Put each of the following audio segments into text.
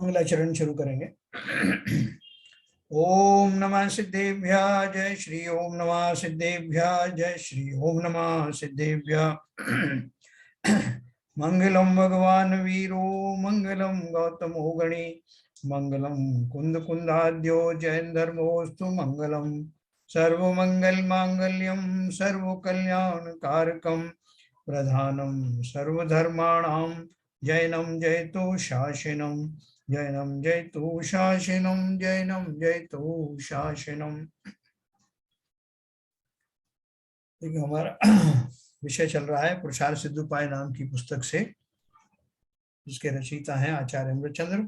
मंगलाचरण शुरू करेंगे। ओम नमः सिद्धेभ्य जय श्री ओम नमः सिद्धेभ्य जय श्री ओम नमः सिद्धेभ्य। मंगलम भगवान वीरो मंगलम गौतमो गणी मंगलम कुंद कुंदाद्यो जैन धर्मोस्तु मंगलम सर्वमंगल मांगल्यम सर्व कल्याण कारकम प्रधानम सर्वधर्माणां जैनम जयतु शासनम जैनम जयतु शासनम जैनम जयतु शासनम। देखिए हमारा विषय चल रहा है पुरुषार्थ सिद्धोपाय नाम की पुस्तक से, जिसके रचयिता हैं आचार्य अमृतचंद्र,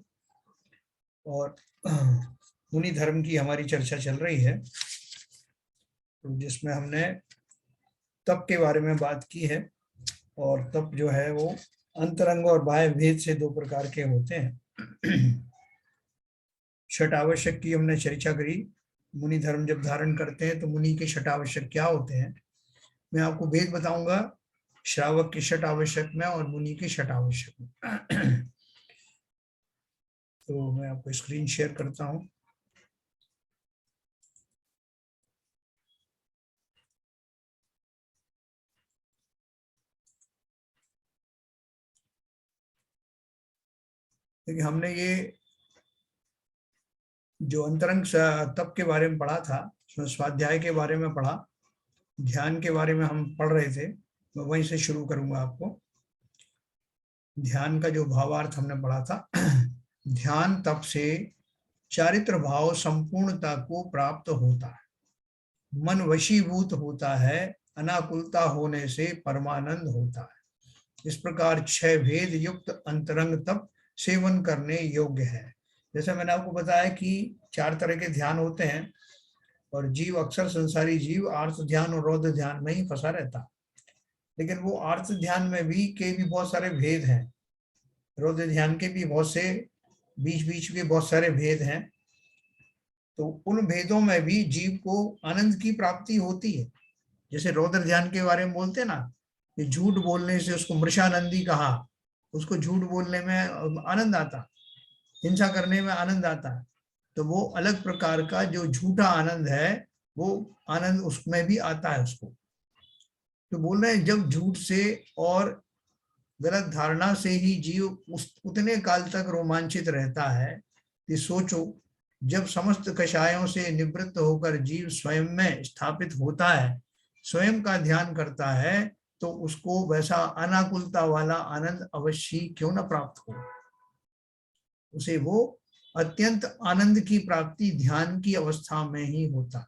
और मुनि धर्म की हमारी चर्चा चल रही है, तो जिसमें हमने तप के बारे में बात की है। और तप जो है वो अंतरंग और बाह्य भेद से दो प्रकार के होते हैं। षट आवश्यक की हमने चर्चा करी। मुनि धर्म जब धारण करते हैं तो मुनि के षट आवश्यक क्या होते हैं, मैं आपको भेद बताऊंगा श्रावक के षट आवश्यक में और मुनि के षट आवश्यक में। तो मैं आपको स्क्रीन शेयर करता हूं। देखिए हमने ये जो अंतरंग तप के बारे में पढ़ा था, स्वाध्याय के बारे में पढ़ा, ध्यान के बारे में हम पढ़ रहे थे, मैं वहीं से शुरू करूंगा आपको। ध्यान का जो भावार्थ हमने पढ़ा था, ध्यान तप से चारित्र भाव संपूर्णता को प्राप्त होता है, मन वशीभूत होता है, अनाकुलता होने से परमानंद होता है। इस प्रकार 6 भेद युक्त अंतरंग तप सेवन करने योग्य है। जैसे मैंने आपको बताया कि 4 तरह के ध्यान होते हैं, और जीव अक्सर संसारी जीव आर्त ध्यान और रौद्र ध्यान में ही फंसा रहता, लेकिन वो आर्त ध्यान में भी बहुत सारे भेद हैं, रौद्र ध्यान के भी बहुत से बीच बीच के बहुत सारे भेद हैं। तो उन भेदों में भी जीव को आनंद की प्राप्ति होती है। जैसे रौद्र ध्यान के बारे में बोलते हैं ना, कि झूठ बोलने से उसको मृषानंदी कहा, उसको झूठ बोलने में आनंद आता, हिंसा करने में आनंद आता है। तो वो अलग प्रकार का जो झूठा आनंद है, वो आनंद उसमें भी आता है उसको। तो बोल रहे हैं जब झूठ से और गलत धारणा से ही जीव उतने काल तक रोमांचित रहता है कि सोचो, जब समस्त कषायों से निवृत्त होकर जीव स्वयं में स्थापित होता है, स्वयं का ध्यान करता है, तो उसको वैसा अनाकुलता वाला आनंद अवश्य क्यों न प्राप्त हो। उसे वो अत्यंत आनंद की प्राप्ति ध्यान की अवस्था में ही होता है।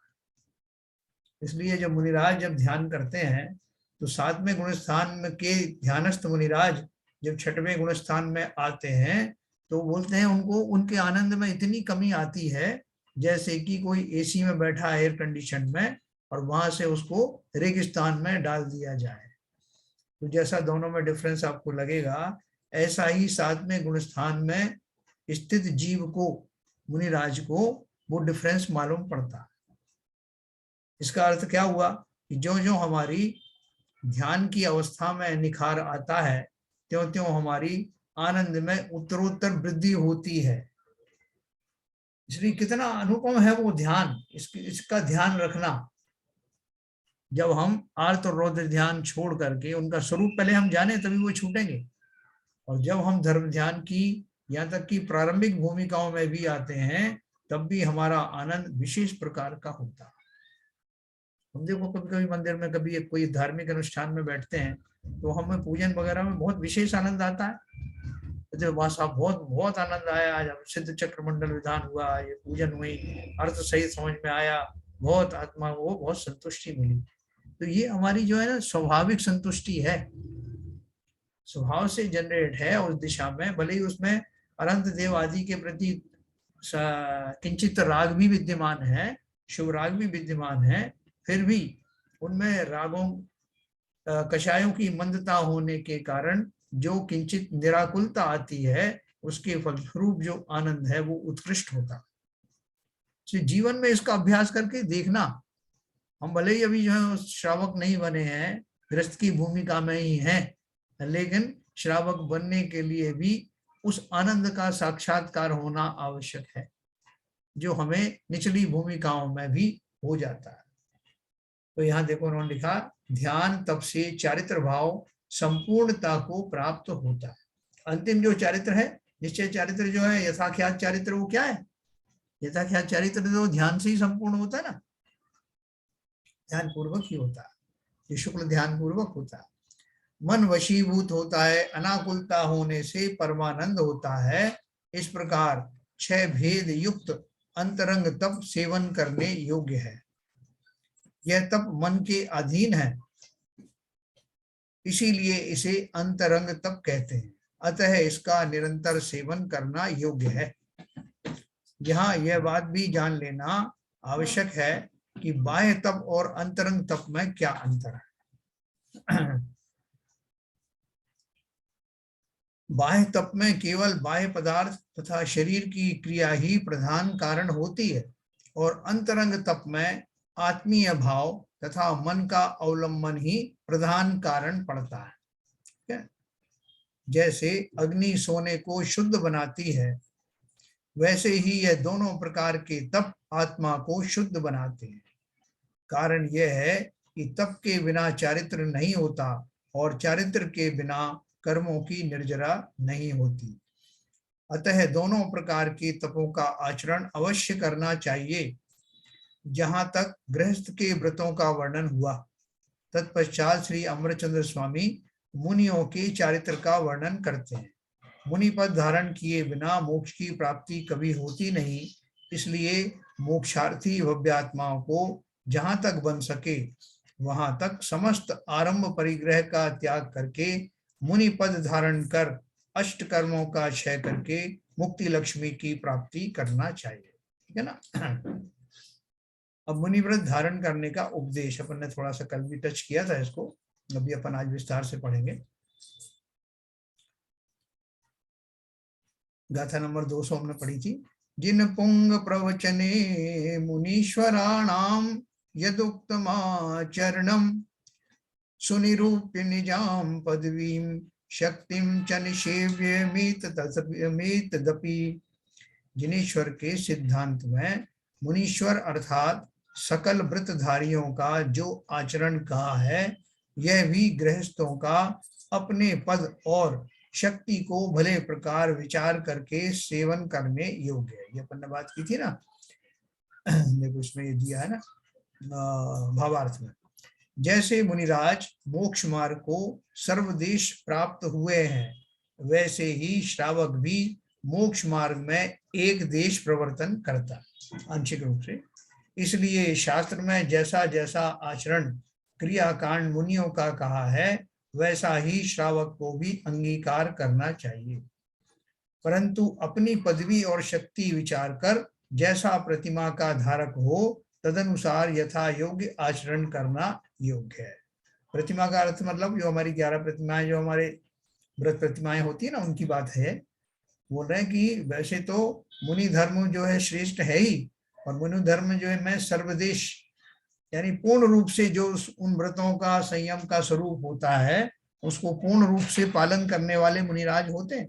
इसलिए जब मुनिराज जब ध्यान करते हैं, तो 7वें गुणस्थान के ध्यानस्थ मुनिराज जब 6वें गुणस्थान में आते हैं, तो बोलते हैं उनको उनके आनंद में इतनी कमी आती है जैसे कि कोई एसी में बैठा है एयर कंडीशन में, और वहां से उसको रेगिस्तान में डाल दिया जाए। तो जैसा दोनों में डिफरेंस आपको लगेगा, ऐसा ही 7वें गुणस्थान में स्थित जीव को, मुनिराज को, वो डिफरेंस मालूम पड़ता है। इसका अर्थ क्या हुआ कि जो जो हमारी ध्यान की अवस्था में निखार आता है, त्यों त्यों हमारी आनंद में उत्तरोत्तर वृद्धि होती है। इसलिए कितना अनुपम है वो ध्यान, इसका ध्यान रखना। जब हम आर्त और रौद्र ध्यान छोड़ करके उनका स्वरूप पहले हम जाने, तभी वो छूटेंगे। और जब हम धर्म ध्यान की यहाँ तक कि प्रारंभिक भूमिकाओं में भी आते हैं, तब भी हमारा आनंद विशेष प्रकार का होता है। हम देखो कभी कभी मंदिर में कभी कोई धार्मिक अनुष्ठान में बैठते हैं, तो हमें पूजन वगैरह में बहुत विशेष आनंद आता है। तो वहां साहब बहुत बहुत आनंद आया, आज सिद्ध चक्र मंडल विधान हुआ, ये पूजन हुई, अर्थ सही समझ में आया, बहुत आत्मा को बहुत संतुष्टि मिली। तो ये हमारी जो है ना स्वाभाविक संतुष्टि है, स्वभाव से जनरेट है उस दिशा में। भले ही उसमें अनंत देव आदि के प्रति किंचित राग भी विद्यमान है, शुभ राग भी विद्यमान है, फिर भी उनमें रागों कषायों की मंदता होने के कारण जो किंचित निराकुलता आती है, उसके फलस्वरूप जो आनंद है वो उत्कृष्ट होता है। जीवन में इसका अभ्यास करके देखना। हम भले ही अभी जो है श्रावक नहीं बने हैं, गृहस्थ की भूमिका में ही हैं, लेकिन श्रावक बनने के लिए भी उस आनंद का साक्षात्कार होना आवश्यक है, जो हमें निचली भूमिकाओं में भी हो जाता है। तो यहाँ देखो उन्होंने लिखा, ध्यान तप से चारित्र भाव संपूर्णता को प्राप्त होता है। अंतिम जो चारित्र है, निश्चय चारित्र जो है, यथाख्यात चारित्र, वो क्या है? यथाख्यात चारित्र तो ध्यान से ही संपूर्ण होता है ना, ध्यान पूर्वक ही होता है, ये शुक्ल ध्यान पूर्वक होता है। मन वशीभूत होता है, अनाकुलता होने से परमानंद होता है। इस प्रकार 6 भेद युक्त अंतरंग तप सेवन करने योग्य है। यह तप मन के अधीन है, इसीलिए इसे अंतरंग तप कहते हैं। अतः इसका निरंतर सेवन करना योग्य है। यहाँ यह बात भी जान लेना आवश्यक है कि बाह्य तप और अंतरंग तप में क्या अंतर है। बाह्य तप में केवल बाह्य पदार्थ तथा शरीर की क्रिया ही प्रधान कारण होती है, और अंतरंग तप में आत्मीय भाव तथा मन का अवलंबन ही प्रधान कारण पड़ता है। जैसे अग्नि सोने को शुद्ध बनाती है, वैसे ही यह दोनों प्रकार के तप आत्मा को शुद्ध बनाते हैं। कारण यह है कि तप के बिना चारित्र नहीं होता, और चारित्र के बिना कर्मों की निर्जरा नहीं होती। अतः दोनों प्रकार के तपों का आचरण अवश्य करना चाहिए। जहां तक गृहस्थ के व्रतों का वर्णन हुआ, तत्पश्चात श्री अमरचंद्र स्वामी मुनियों के चारित्र का वर्णन करते हैं। मुनि पद धारण किए बिना मोक्ष की प्राप्ति कभी होती नहीं, इसलिए मोक्षार्थी भव्यात्माओं को जहां तक बन सके वहां तक समस्त आरंभ परिग्रह का त्याग करके मुनि पद धारण कर अष्ट कर्मों का क्षय करके मुक्ति लक्ष्मी की प्राप्ति करना चाहिए। ठीक है ना। अब मुनि व्रत धारण करने का उपदेश अपन ने थोड़ा सा कल भी टच किया था इसको, अभी अपन आज विस्तार से पढ़ेंगे। गाथा नंबर 200 हमने पढ़ी थी। जिन पुंग प्रवचने मुनीश्वराणाम यदुक्तमाचरणम सुनिरूप्य निजाम पदवीम शक्तिम च निषेव्यमित तदपि। जिनेश्वर के सिद्धांत में मुनीश्वर अर्थात सकल व्रतधारियों का जो आचरण कहा है, यह भी गृहस्थों का अपने पद और शक्ति को भले प्रकार विचार करके सेवन करने योग्य है। ये अपन ने बात की थी ना, देखो इसमें ये दिया है ना भावार्थ में। जैसे मुनिराज मोक्ष मार्ग को सर्वदेश प्राप्त हुए हैं, वैसे ही श्रावक भी मोक्ष मार्ग में एक देश प्रवर्तन करता आंशिक रूप से। इसलिए शास्त्र में जैसा जैसा आचरण क्रियाकांड मुनियों का कहा है, वैसा ही श्रावक को भी अंगीकार करना चाहिए, परंतु अपनी पदवी और शक्ति विचार कर जैसा प्रतिमा का धारक हो तदनुसार यथा योग्य आचरण करना योग्य है। प्रतिमा का अर्थ मतलब जो हमारी 11 प्रतिमाएं, जो हमारे व्रत प्रतिमाएं होती है ना, उनकी बात है। बोल रहे हैं कि वैसे तो मुनि धर्म जो है श्रेष्ठ है ही, और मुनि धर्म जो है मैं सर्वदेश यानी पूर्ण रूप से जो उन व्रतों का संयम का स्वरूप होता है उसको पूर्ण रूप से पालन करने वाले मुनिराज होते हैं।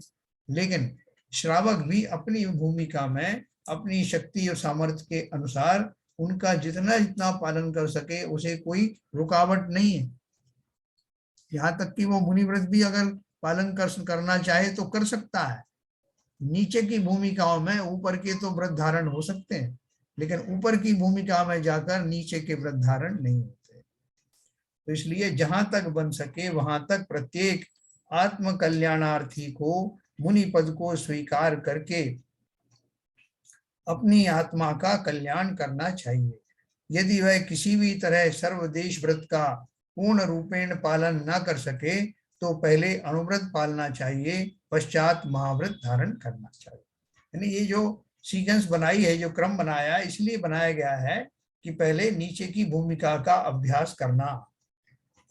लेकिन श्रावक भी अपनी भूमिका में अपनी शक्ति और सामर्थ्य के अनुसार उनका जितना जितना पालन कर सके, उसे कोई रुकावट नहीं है। यहाँ तक कि वो मुनि व्रत भी अगर पालन करना चाहे तो कर सकता है। नीचे की भूमिकाओं में ऊपर के तो व्रत धारण हो सकते हैं, लेकिन ऊपर की भूमिका में जाकर नीचे के व्रत धारण नहीं होते। तो इसलिए जहां तक बन सके वहां तक प्रत्येक आत्म कल्याणार्थी को मुनि पद को स्वीकार करके अपनी आत्मा का कल्याण करना चाहिए। यदि वह किसी भी तरह सर्वदेश व्रत का पूर्ण रूपेण पालन न कर सके तो पहले अणुव्रत पालना चाहिए, पश्चात महाव्रत धारण करना चाहिए। यानी ये जो सीक्वेंस बनाई है, जो क्रम बनाया, इसलिए बनाया गया है कि पहले नीचे की भूमिका का अभ्यास करना,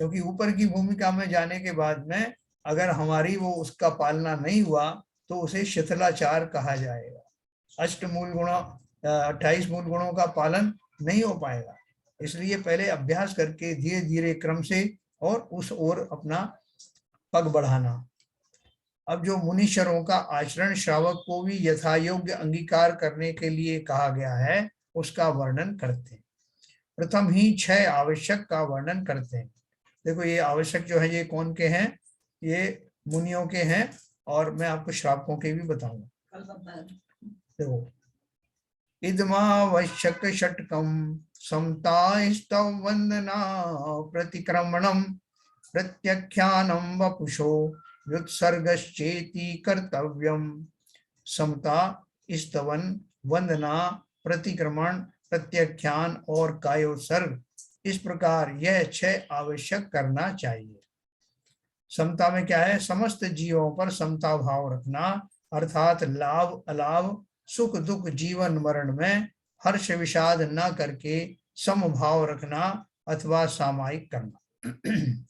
क्योंकि ऊपर की भूमिका में जाने के बाद में अगर हमारी वो उसका पालना नहीं हुआ तो उसे शिथिलाचार कहा जाएगा। अष्ट मूल गुणों 28 मूल गुणों का पालन नहीं हो पाएगा। इसलिए पहले अभ्यास करके धीरे धीरे क्रम से और उस ओर अपना पग बढ़ाना। अब जो मुनीश्वरों का आचरण श्रावक को भी यथायोग्य अंगीकार करने के लिए कहा गया है, उसका वर्णन करते हैं। प्रथम ही 6 आवश्यक का वर्णन करते हैं। देखो ये आवश्यक जो है ये कौन के हैं? ये मुनियों के हैं, और मैं आपको श्रावकों के भी बताऊंगा। देखो, इदमावश्यक षट्कम समता स्तव वंदना प्रतिक्रमणम प्रत्याख्यानम वपुषो व्युत्सर्गश्चेति कर्तव्यम। समता, स्तवन, वंदना, प्रतिक्रमण, प्रत्याख्यान और कायोत्सर्ग, इस प्रकार यह 6 आवश्यक करना चाहिए। समता में क्या है? समस्त जीवों पर समता भाव रखना, अर्थात लाभ अलाभ, सुख दुख, जीवन मरण में हर्ष विषाद न करके समभाव रखना अथवा सामायिक करना।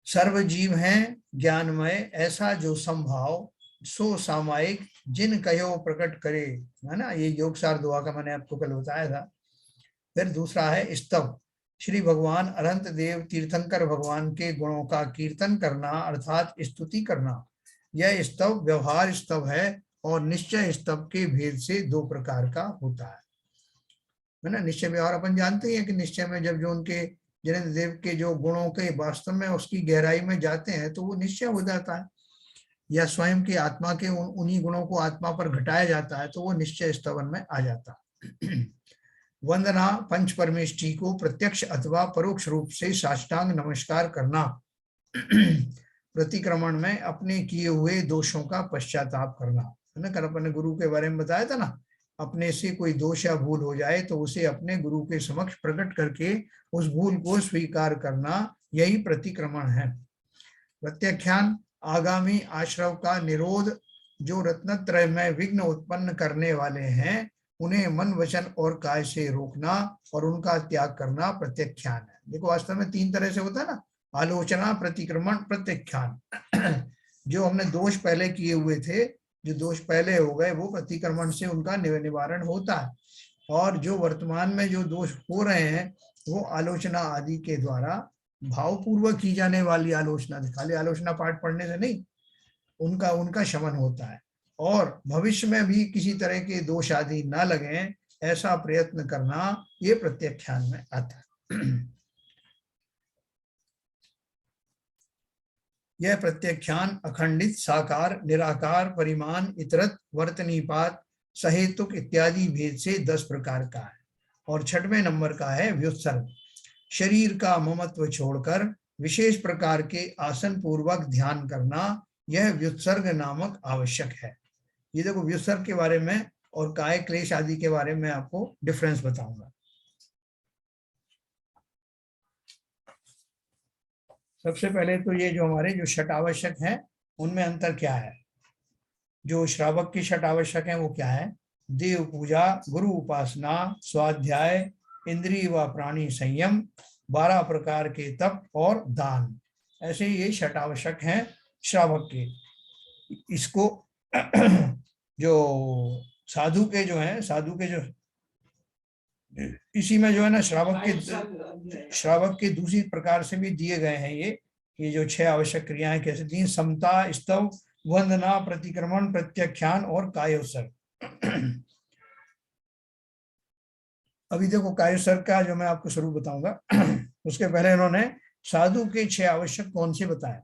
सर्व जीव हैं ज्ञानमय, ऐसा जो समभाव सो सामायिक जिन कहो प्रकट करे, है ना। ये योगसार दुआ का मैंने आपको कल बताया था। फिर दूसरा है स्तव। श्री भगवान अनंत देव तीर्थंकर भगवान के गुणों का कीर्तन करना अर्थात स्तुति करना। यह स्तव व्यवहार स्तव है और निश्चय स्तव के भेद से 2 प्रकार का होता है ना। निश्चय व्यवहार अपन जानते हैं कि निश्चय में जब जो उनके जिनेंद्र देव के जो गुणों के वास्तव में उसकी गहराई में जाते हैं तो वो निश्चय हो जाता है, या स्वयं की आत्मा के उन्हीं गुणों को आत्मा पर घटाया जाता है तो वो निश्चय स्तवन में आ जाता है। वंदना, पंच परमेष्ठी को प्रत्यक्ष अथवा परोक्ष रूप से साष्टांग नमस्कार करना। प्रतिक्रमण में अपने किए हुए दोषों का पश्चाताप करना, है ना। कल अपने गुरु के बारे में बताया था ना, अपने से कोई दोष या भूल हो जाए तो उसे अपने गुरु के समक्ष प्रकट करके उस भूल को स्वीकार करना, यही प्रतिक्रमण है। प्रत्याख्यान, आगामी आश्रव का निरोध, जो रत्नत्रय में विघ्न उत्पन्न करने वाले हैं उन्हें मन वचन और काय से रोकना और उनका त्याग करना प्रत्याख्यान है। देखो वास्तव में 3 तरह से होता है ना, आलोचना, प्रतिक्रमण, प्रत्याख्यान। जो हमने दोष पहले किए हुए थे, जो दोष पहले हो गए, वो प्रतिक्रमण से उनका निवारण होता है, और जो वर्तमान में जो दोष हो रहे हैं वो आलोचना आदि के द्वारा भावपूर्वक की जाने वाली आलोचना, खाली आलोचना पाठ पढ़ने से नहीं, उनका शमन होता है, और भविष्य में भी किसी तरह के दोष आदि ना लगे ऐसा प्रयत्न करना, ये प्रत्याख्यान में आता है। यह प्रत्याख्यान अखंडित, साकार, निराकार, परिमाण, इतरत, वर्तनीपात, सहेतुक इत्यादि भेद से 10 प्रकार का है। और 6वें नंबर का है व्युत्सर्ग। शरीर का ममत्व छोड़कर विशेष प्रकार के आसन पूर्वक ध्यान करना, यह व्युत्सर्ग नामक आवश्यक है। ये देखो व्युत्सर्ग के बारे में और काय क्लेश आदि के बारे में आपको डिफरेंस बताऊंगा। सबसे पहले तो ये जो हमारे जो 6 आवश्यक हैं उनमें अंतर क्या है। जो श्रावक की 6 आवश्यक हैं वो क्या है? देव पूजा, गुरु उपासना, स्वाध्याय, इंद्रिय व प्राणी संयम, 12 प्रकार के तप और दान। ऐसे ये 6 आवश्यक हैं श्रावक के। इसको जो साधु के जो है, साधु के जो इसी में जो है ना श्रावक के दूसरी प्रकार से भी दिए गए हैं ये जो 6 आवश्यक क्रियाएं कैसे दी। समता, स्तव, वंदना, प्रतिक्रमण, प्रत्याख्यान और कायोत्सर्ग। अभी देखो कायोत्सर्ग का जो मैं आपको स्वरूप बताऊंगा। उसके पहले इन्होंने साधु के 6 आवश्यक कौन से बताए?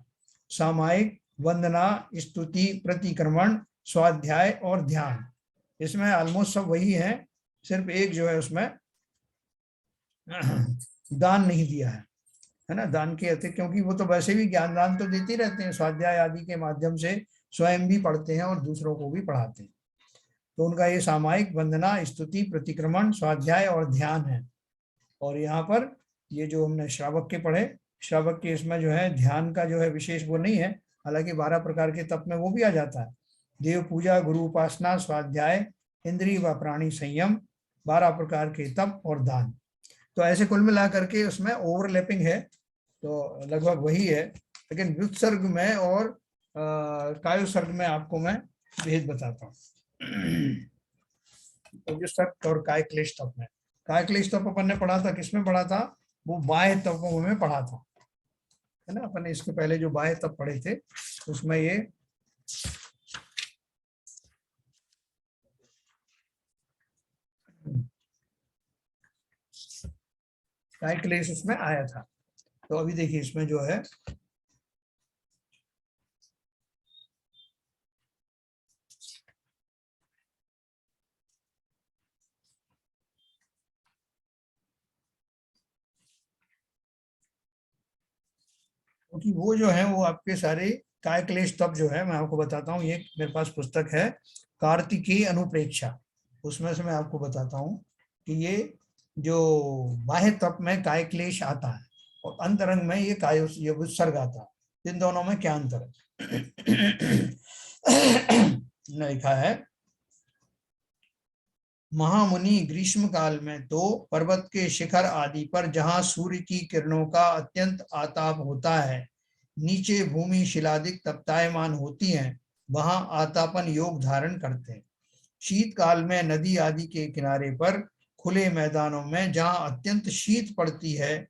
सामायिक, वंदना, स्तुति, प्रतिक्रमण, स्वाध्याय और ध्यान। इसमें ऑलमोस्ट सब वही है, सिर्फ एक जो है उसमें दान नहीं दिया है ना। दान के अतिरिक्त, क्योंकि वो तो वैसे भी ज्ञान दान तो देते रहते हैं, स्वाध्याय आदि के माध्यम से स्वयं भी पढ़ते हैं और दूसरों को भी पढ़ाते हैं। तो उनका ये सामायिक, वंदना, स्तुति, प्रतिक्रमण, स्वाध्याय और ध्यान है। और यहाँ पर ये जो हमने श्रावक के पढ़े, श्रावक के इसमें जो है ध्यान का जो है विशेष वो नहीं है, हालांकि 12 प्रकार के तप में वो भी आ जाता है। देव पूजा, गुरु उपासना, स्वाध्याय, इंद्रिय व प्राणी संयम, 12 प्रकार के तप और दान। तो ऐसे कुल मिला करके उसमें ओवरलैपिंग है, तो लगभग वही है। लेकिन व्युत्सर्ग में और कायोत्सर्ग में आपको मैं भेद बताता हूँ। तो व्युत्सर्ग और काय क्लेश तप में, काय क्लेश तप अपन ने पढ़ा था, किसमें पढ़ा था? वो बाह्य तपों में पढ़ा था, है ना। अपन ने इसके पहले जो बाह्य तप पढ़े थे उसमें ये काय क्लेश उसमें आया था। तो अभी देखिए इसमें जो है क्योंकि वो जो है वो आपके सारे काय क्लेश तप जो है मैं आपको बताता हूँ। ये मेरे पास पुस्तक है कार्तिकेय अनुप्रेक्षा, उसमें से मैं आपको बताता हूँ कि ये जो बाह्य तप में काय क्लेश आता है और अंतरंग में ये काय ये उत्सर्ग आता है, इन दोनों में क्या अंतर है। लिखा है महामुनि ग्रीष्म काल में तो पर्वत के शिखर आदि पर जहां सूर्य की किरणों का अत्यंत आताप होता है, नीचे भूमि शिलादिक तप्तायमान होती हैं, वहां आतापन योग धारण करते हैं। शीतकाल में नदी आदि के किनारे पर खुले मैदानों में जहां अत्यंत शीत पड़ती है,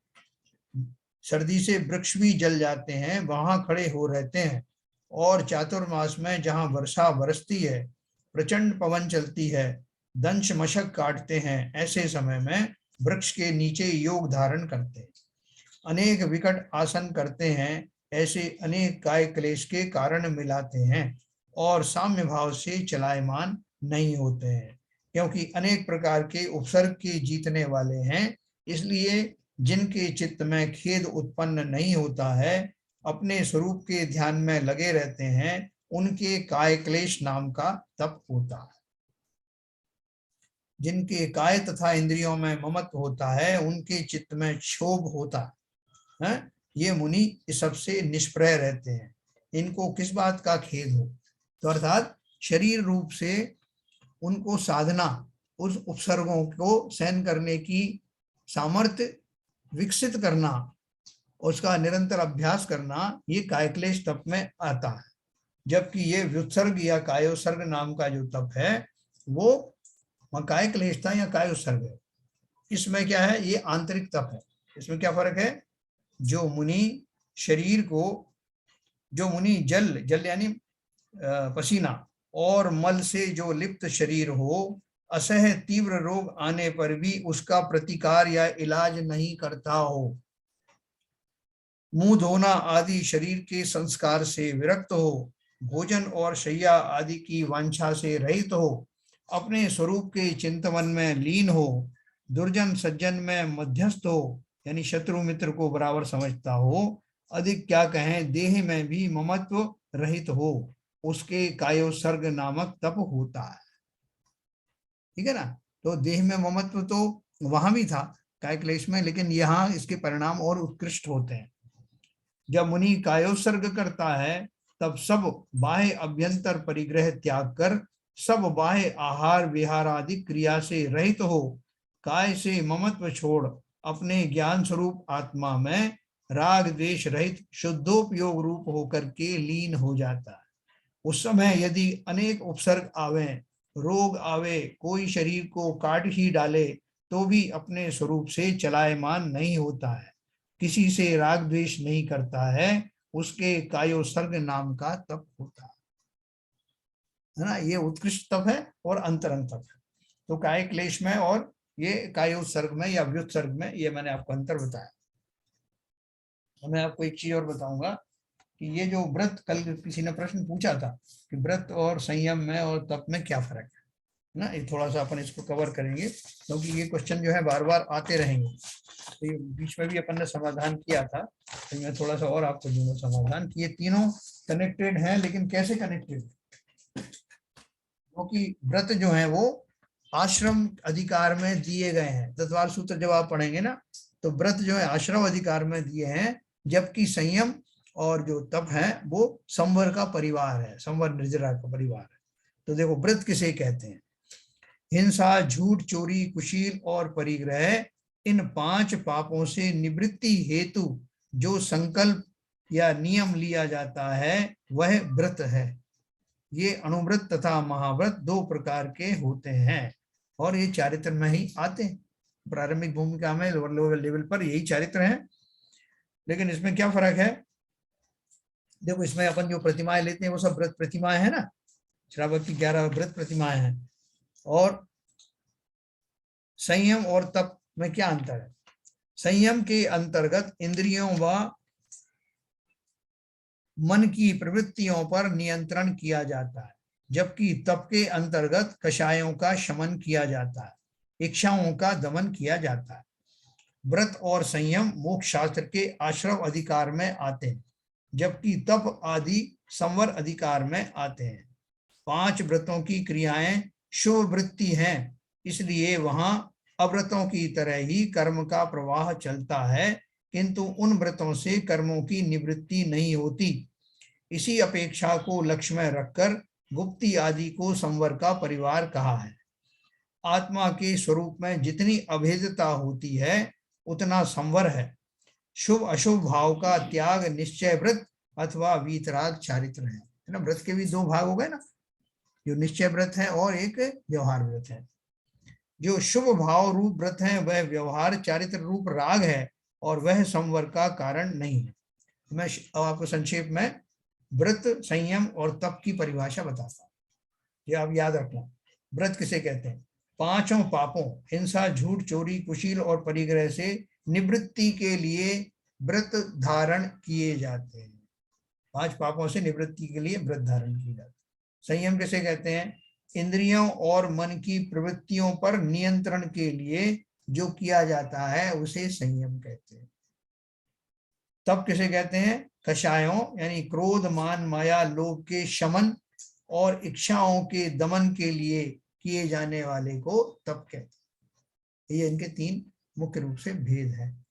सर्दी से वृक्ष भी जल जाते हैं, वहां खड़े हो रहते हैं। और चातुर्मास में जहां वर्षा बरसती है, प्रचंड पवन चलती है, दंश मशक काटते हैं, ऐसे समय में वृक्ष के नीचे योग धारण करते हैं। अनेक विकट आसन करते हैं, ऐसे अनेक काय क्लेश के कारण मिलाते हैं और साम्य भाव से चलायमान नहीं होते हैं, क्योंकि अनेक प्रकार के उपसर्ग के जीतने वाले हैं। इसलिए जिनके चित्त में खेद उत्पन्न नहीं होता है, अपने स्वरूप के ध्यान में लगे रहते हैं, उनके काय क्लेश नाम का तप होता है। जिनके काय तथा इंद्रियों में ममत्व होता है, उनके चित्त में क्षोभ होता है। ये मुनि इस सबसे निष्प्रय रहते हैं, इनको किस बात का खेद हो। तो अर्थात शरीर रूप से उनको साधना, उस उपसर्गों को सहन करने की सामर्थ्य विकसित करना, उसका निरंतर अभ्यास करना, ये कायक्लेश तप में आता है। जबकि ये व्युत्सर्ग या कायोत्सर्ग नाम का जो तप है वो काय क्लेश था या कायोत्सर्ग है। इसमें क्या है, ये आंतरिक तप है। इसमें क्या फर्क है, जो मुनि शरीर को, जो मुनि जल जल यानी पसीना और मल से जो लिप्त शरीर हो, असह्य तीव्र रोग आने पर भी उसका प्रतिकार या इलाज नहीं करता हो, मुंह धोना आदि शरीर के संस्कार से विरक्त हो, भोजन और शैया आदि की वांछा से रहित हो, अपने स्वरूप के चिंतन में लीन हो, दुर्जन सज्जन में मध्यस्थ हो, यानी शत्रु मित्र को बराबर समझता हो, अधिक क्या कहें देह में भी ममत्व रहित हो, उसके कायोत्सर्ग नामक तप होता है। ठीक है ना। तो देह में ममत्व तो वहां भी था काय क्लेश में, लेकिन यहाँ इसके परिणाम और उत्कृष्ट होते हैं। जब मुनि कायोत्सर्ग करता है तब सब बाह्य अभ्यंतर परिग्रह त्याग कर सब बाह्य आहार विहार आदि क्रिया से रहित हो, काय से ममत्व छोड़ अपने ज्ञान स्वरूप आत्मा में राग द्वेष रहित शुद्धोपयोग रूप होकर के लीन हो जाता है। उस समय यदि अनेक उपसर्ग आवे, रोग आवे, कोई शरीर को काट ही डाले, तो भी अपने स्वरूप से चलायमान नहीं होता है, किसी से राग द्वेष नहीं करता है, उसके कायोत्सर्ग नाम का तप होता है ना। ये उत्कृष्ट तप है और अंतरंग तप है। तो काय क्लेश में और ये कायोत्सर्ग में या व्युत्सर्ग में, ये मैंने आपको अंतर बताया। मैं आपको एक चीज और बताऊंगा कि ये जो व्रत, कल किसी ने प्रश्न पूछा था कि व्रत और संयम में और तप में क्या फर्क है ना, ये थोड़ा सा अपन इसको कवर करेंगे, क्योंकि ये क्वेश्चन जो है बार बार आते रहेंगे। तो ये बीच में भी अपन ने समाधान किया था, तो मैं थोड़ा सा और आपको दूंगा समाधान कि ये तीनों कनेक्टेड हैं, लेकिन कैसे कनेक्टेड, क्योंकि व्रत जो है वो आश्रम अधिकार में दिए गए हैं। तत्वार सूत्र जब आप पढ़ेंगे ना, तो व्रत जो है आश्रम अधिकार में दिए हैं, जबकि संयम और जो तप है वो संवर का परिवार है, संवर निर्जरा का परिवार है। तो देखो व्रत किसे कहते हैं, हिंसा, झूठ, चोरी, कुशील और परिग्रह, इन 5 पापों से निवृत्ति हेतु जो संकल्प या नियम लिया जाता है वह व्रत है। ये अणुव्रत तथा महाव्रत 2 प्रकार के होते हैं और ये चारित्र में ही आते हैं। प्रारंभिक भूमिका में लोअर लेवल पर यही चारित्र है, लेकिन इसमें क्या फर्क है, देखो इसमें अपन जो प्रतिमाएं लेते हैं वो सब व्रत प्रतिमाएं है ना, श्रावक की 11 व्रत प्रतिमाएं हैं। और संयम और तप में क्या अंतर है? संयम के अंतर्गत इंद्रियों व मन की प्रवृत्तियों पर नियंत्रण किया जाता है, जबकि तप के अंतर्गत कषायों का शमन किया जाता है, इच्छाओं का दमन किया जाता है। व्रत और संयम मोक्ष शास्त्र के आश्रव अधिकार में आते हैं, जबकि तप आदि संवर अधिकार में आते हैं। 5 व्रतों की क्रियाएं शुभ वृत्ति हैं, इसलिए वहां अव्रतों की तरह ही कर्म का प्रवाह चलता है, किंतु उन व्रतों से कर्मों की निवृत्ति नहीं होती। इसी अपेक्षा को लक्ष्य में रखकर गुप्ती आदि को संवर का परिवार कहा है। आत्मा के स्वरूप में जितनी अभेदता होती है उतना संवर है। शुभ अशुभ भाव का त्याग निश्चय व्रत अथवा वीतराग चारित्र है ना। व्रत के भी 2 भाग हो गए ना, जो निश्चय व्रत है और एक व्यवहार व्रत है। जो शुभ भाव रूप व्रत है वह व्यवहार चारित्र रूप राग है और वह संवर का कारण नहीं है। मैं आपको संक्षेप में व्रत, संयम और तप की परिभाषा बताता हूँ, ये आप याद रखना। व्रत किसे कहते हैं? 5 पापों हिंसा, झूठ, चोरी, कुशील और परिग्रह से निवृत्ति के लिए व्रत धारण किए जाते हैं। 5 पापों से निवृत्ति के लिए व्रत धारण किए जाते हैं। संयम किसे कहते हैं? इंद्रियों और मन की प्रवृत्तियों पर नियंत्रण के लिए जो किया जाता है उसे संयम कहते हैं। तप किसे कहते हैं? कषायों यानी क्रोध, मान, माया, लोभ के शमन और इच्छाओं के दमन के लिए किए जाने वाले को तप कहते हैं। ये इनके 3 मुख्य रूप से भेद हैं।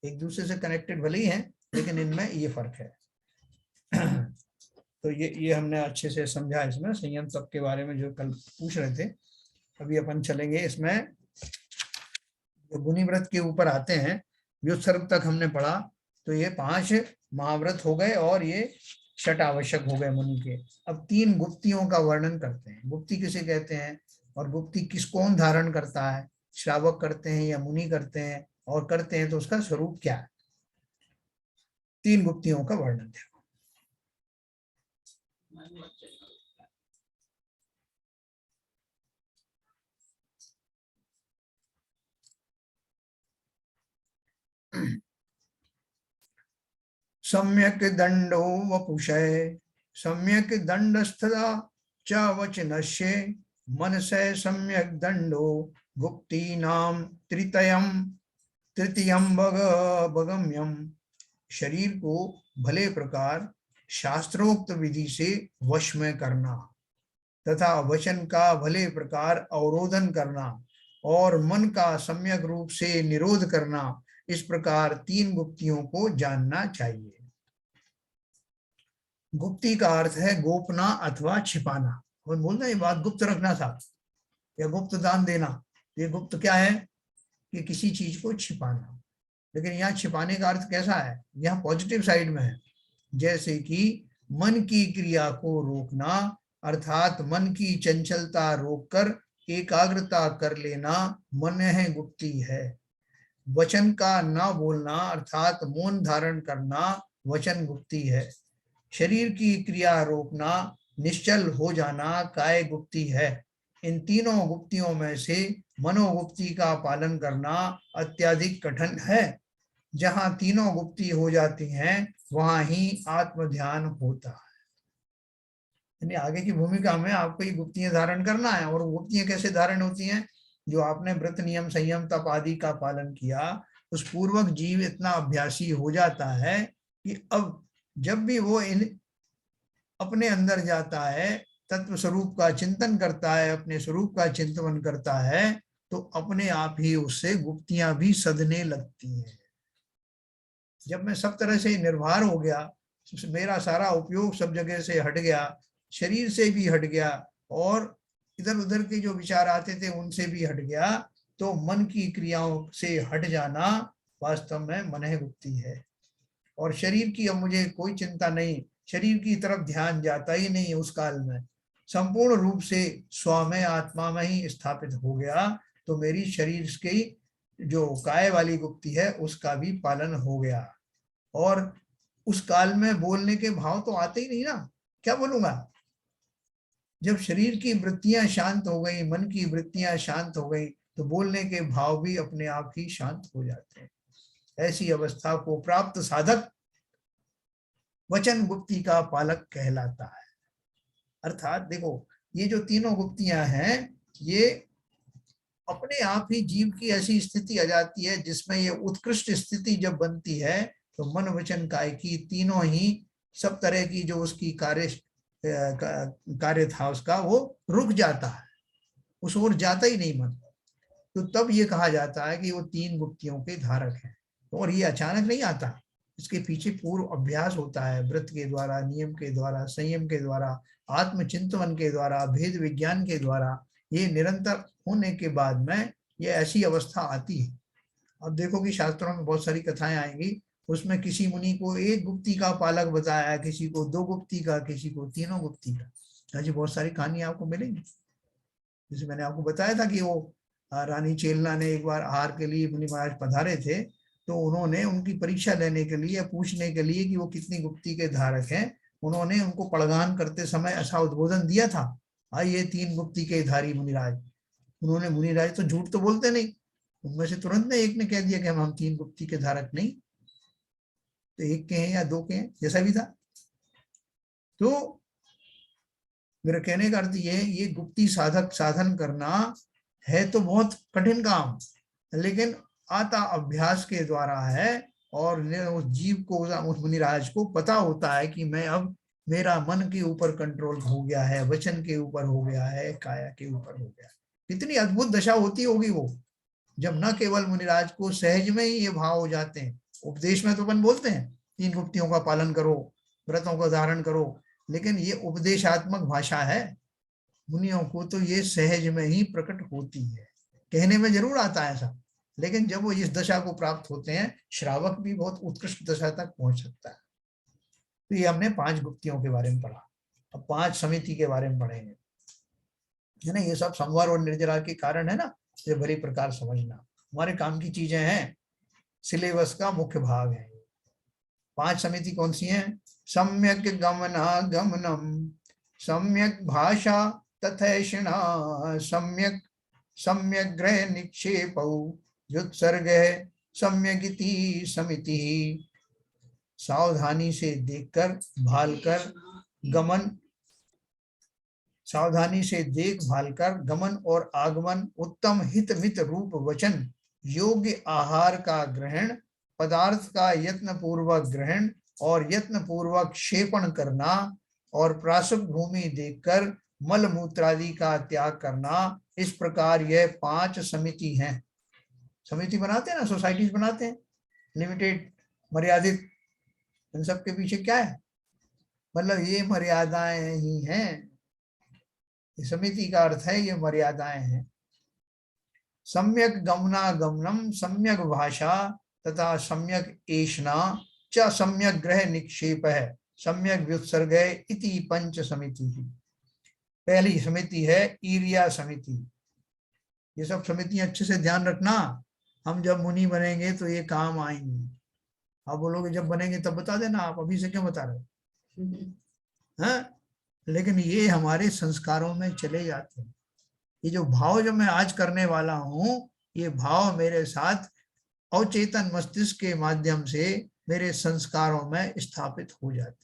एक दूसरे से कनेक्टेड भले ही हैं, लेकिन इनमें ये फर्क है। तो ये हमने अच्छे से समझा इसमें संयम तप के बारे में जो कल पूछ रहे थे। अभी अपन चलेंगे इसमें जो गुनी व्रत के ऊपर आते हैं। व्युत्सर्ग तक हमने पढ़ा, तो ये 5 महाव्रत हो गए और ये 6 आवश्यक हो गए मुनि के। अब 3 गुप्तियों का वर्णन करते हैं। गुप्ति किसे कहते हैं और गुप्ति किस कौन धारण करता है? श्रावक करते हैं या मुनि करते हैं, और करते हैं तो उसका स्वरूप क्या है? 3 गुप्तियों का वर्णन देखो। सम्यक दंडो वपुषय सम्यक दंडस्थदा च वचनस्य मनसय सम्यक दंडो गुप्तीनाम तृतीयम भगम्यम। शरीर को भले प्रकार शास्त्रोक्त विधि से वश में करना तथा वचन का भले प्रकार अवरोधन करना और मन का सम्यक रूप से निरोध करना, इस प्रकार 3 गुप्तियों को जानना चाहिए। गुप्ति का अर्थ है गोपना अथवा छिपाना। हम बोलते हैं ये बात गुप्त रखना था या गुप्त दान देना। ये गुप्त क्या है? कि किसी चीज को छिपाना। लेकिन यहाँ छिपाने का अर्थ कैसा है? यहाँ पॉजिटिव साइड में है। जैसे कि मन की क्रिया को रोकना, अर्थात मन की चंचलता रोककर एकाग्रता कर लेना मन है गुप्ति है। वचन का ना बोलना अर्थात मौन धारण करना वचन गुप्ति है। शरीर की क्रिया रोकना, निश्चल हो जाना काय गुप्ति है। इन तीनों गुप्तियों में से मनोगुप्ति का पालन करना अत्यधिक कठिन है। जहां तीनों गुप्ति हो जाती हैं वहां ही आत्म ध्यान होता है। यानी आगे की भूमिका में आपको ये गुप्तियां धारण करना है। और गुप्तियां कैसे धारण होती हैं? जो आपने व्रत, नियम, संयम, तप आदि का पालन किया, उस पूर्वक जीव इतना अभ्यासी हो जाता है कि अब जब भी वो इन अपने अंदर जाता है, तत्व स्वरूप का चिंतन करता है, अपने स्वरूप का चिंतन करता है, तो अपने आप ही उससे गुप्तियां भी सधने लगती हैं। जब मैं सब तरह से निर्भर हो गया, मेरा सारा उपयोग सब जगह से हट गया, शरीर से भी हट गया और इधर उधर के जो विचार आते थे उनसे भी हट गया, तो मन की क्रियाओं से हट जाना वास्तव में मन गुप्ति है। और शरीर की अब मुझे कोई चिंता नहीं, शरीर की तरफ ध्यान जाता ही नहीं उस काल में, संपूर्ण रूप से स्वामी आत्मा में ही स्थापित हो गया, तो मेरी शरीर की जो काय वाली गुप्ति है उसका भी पालन हो गया। और उस काल में बोलने के भाव तो आते ही नहीं ना, क्या बोलूंगा। जब शरीर की वृत्तियां शांत हो गई, मन की वृत्तियां शांत हो गई, तो बोलने के भाव भी अपने आप ही शांत हो जाते हैं। ऐसी अवस्था को प्राप्त साधक वचन गुप्ती का पालक कहलाता है। अर्थात देखो, ये जो तीनों गुप्तियां हैं, ये अपने आप ही जीव की ऐसी स्थिति आ जाती है जिसमें ये उत्कृष्ट स्थिति जब बनती है, तो मन वचन काय की तीनों ही सब तरह की जो उसकी कार्य था उसका, वो रुक जाता है, उस ओर जाता ही नहीं मन। तो तब ये कहा जाता है कि वो तीन गुप्तियों के धारक हैं। और ये अचानक नहीं आता, इसके पीछे पूर्व अभ्यास होता है, व्रत के द्वारा, नियम के द्वारा, संयम के द्वारा, आत्मचिंतन के द्वारा, भेद विज्ञान के द्वारा, ये निरंतर होने के बाद में ये ऐसी अवस्था आती है। अब देखो कि शास्त्रों में बहुत सारी कथाएं आएंगी, उसमें किसी मुनि को एक गुप्ती का पालक बताया, किसी को दो गुप्ती का, किसी को तीनों गुप्ती का। ऐसी बहुत सारी कहानी आपको मिलेंगी। जैसे मैंने आपको बताया था कि वो रानी चेलना ने एक बार आहार के लिए मुनि महाराज पधारे थे, तो उन्होंने उनकी परीक्षा लेने के लिए, पूछने के लिए कि वो कितनी गुप्ती के धारक हैं, उन्होंने उनको पड़गान करते समय ऐसा उद्बोधन दिया था, ये तीन गुप्ती के धारी मुनिराज। उन्होंने, मुनिराज तो झूठ तो बोलते नहीं, उनमें से तुरंत ने एक ने कह दिया कि हम तीन गुप्ती के धारक नहीं, तो एक के हैं या दो के हैं, जैसा भी था। तो मेरा कहने का अर्थ ये गुप्ती साधक साधन करना है तो बहुत कठिन काम, लेकिन आता अभ्यास के द्वारा है। और उस जीव को, उस मुनिराज को पता होता है कि मैं अब, मेरा मन के ऊपर कंट्रोल हो गया है, वचन के ऊपर हो गया है, काया के ऊपर हो गया। कितनी अद्भुत दशा होती होगी वो, जब न केवल मुनिराज को सहज में ही ये भाव हो जाते हैं। उपदेश में तो अपन बोलते हैं तीन गुप्तियों का पालन करो, व्रतों का धारण करो, लेकिन ये उपदेशात्मक भाषा है। मुनियों को तो ये सहज में ही प्रकट होती है, कहने में जरूर आता है ऐसा, लेकिन जब वो इस दशा को प्राप्त होते हैं, श्रावक भी बहुत उत्कृष्ट दशा तक पहुंच सकता है। तो ये हमने 5 गुप्तियों के बारे में पढ़ा। अब 5 समिति के बारे में पढ़ेंगे, है ना। ये सब संवर और निर्जरा के कारण है ना, ये बड़ी प्रकार समझना हमारे काम की चीजें हैं, सिलेबस का मुख्य भाग है। 5 समिति कौन सी हैं? सम्यक गमनागमनम, सम्यक भाषा तथैषिणा, सम्यक सम्यक ग्रह निक्षेपौ, युत्सर्ग सम्यगिति समिति। सावधानी से देखकर, भालकर, गमन, सावधानी से देख भाल कर गमन और आगमन, उत्तम हित मित रूप वचन, योग्य आहार का ग्रहण, पदार्थ का यत्न पूर्वक ग्रहण और यत्न पूर्वक क्षेपण करना, और प्रासुक भूमि देखकर मल मूत्रादि का त्याग करना। इस प्रकार यह 5 समिति हैं। समिति बनाते हैं ना, सोसाइटीज बनाते हैं, लिमिटेड, मर्यादित, इन सब के पीछे क्या है? मतलब ये मर्यादाएं ही हैं। समिति का अर्थ है ये मर्यादाएं हैं। सम्यक गमनागमनम, सम्यक भाषा तथा सम्यक एषणा च सम्यक ग्रह निक्षेप है, सम्यक व्युत्सर्ग इति 5 समिति। पहली समिति है ईर्या समिति। ये सब समितियां अच्छे से ध्यान रखना, हम जब मुनि बनेंगे तो ये काम आएंगी। आप बोलोगे जब बनेंगे तब बता देना, आप अभी से क्यों बता रहे हो? हाँ, लेकिन ये हमारे संस्कारों में चले जाते हैं। ये जो भाव जो मैं आज करने वाला हूं, ये भाव मेरे साथ अवचेतन मस्तिष्क के माध्यम से मेरे संस्कारों में स्थापित हो जाते हैं।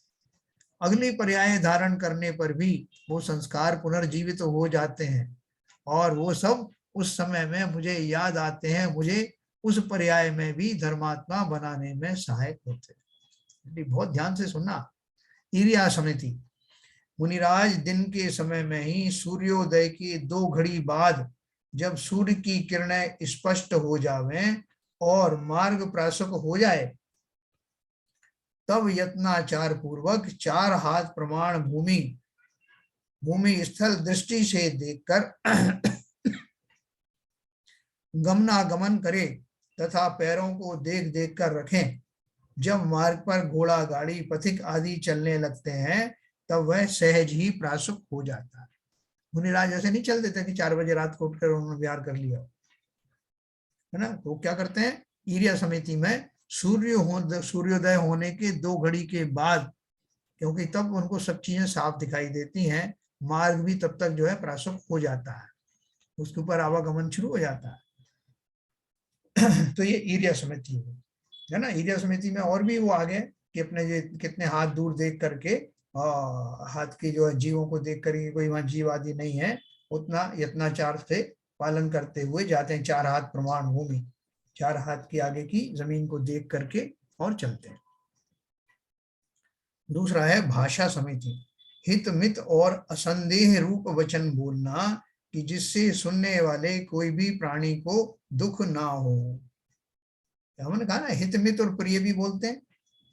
अगली पर्याय धारण करने पर भी वो संस्कार पुनर्जीवित हो जाते हैं, और वो सब उस समय में मुझे याद आते हैं, मुझे उस पर्याय में भी धर्मात्मा बनाने में सहायक होते हैं। बहुत ध्यान से सुनना। ईर्या समिति, मुनिराज दिन के समय में ही सूर्योदय की 2 घड़ी बाद, जब सूर्य की किरणें स्पष्ट हो जावें और मार्ग प्रासुक हो जाए, तब यत्नाचार पूर्वक 4 हाथ प्रमाण भूमि स्थल दृष्टि से देखकर गमनागमन करे तथा पैरों को देख देख कर रखें। जब मार्ग पर घोड़ा, गाड़ी, पथिक आदि चलने लगते हैं, तब वह सहज ही प्रासुक हो जाता है। मुनिराज ऐसे नहीं चल देते कि 4 बजे रात को उठकर उन्होंने विहार कर लिया, है ना। तो क्या करते हैं? ईर्या समिति में सूर्योदय होने के 2 घड़ी के बाद, क्योंकि तब उनको सब चीजें साफ दिखाई देती हैं, मार्ग भी तब तक जो है प्रासुक हो जाता है, उसके ऊपर आवागमन शुरू हो जाता है। तो ये ईर्या समिति है ना। ईर्या समिति में और भी वो आ गए कि अपने ये कितने हाथ दूर देख करके, हाथ की जो है जीवों को देख करके, कोई वहां जीव आदि नहीं है, उतना यत्नाचार से पालन करते हुए जाते हैं। 4 हाथ प्रमाण भूमि, 4 हाथ की आगे की जमीन को देख करके और चलते हैं। दूसरा है भाषा समिति, हित मित और असंदेह रूप वचन बोलना कि जिससे सुनने वाले कोई भी प्राणी को दुख ना हो। हमने कहा ना हित मित और प्रिय भी बोलते हैं।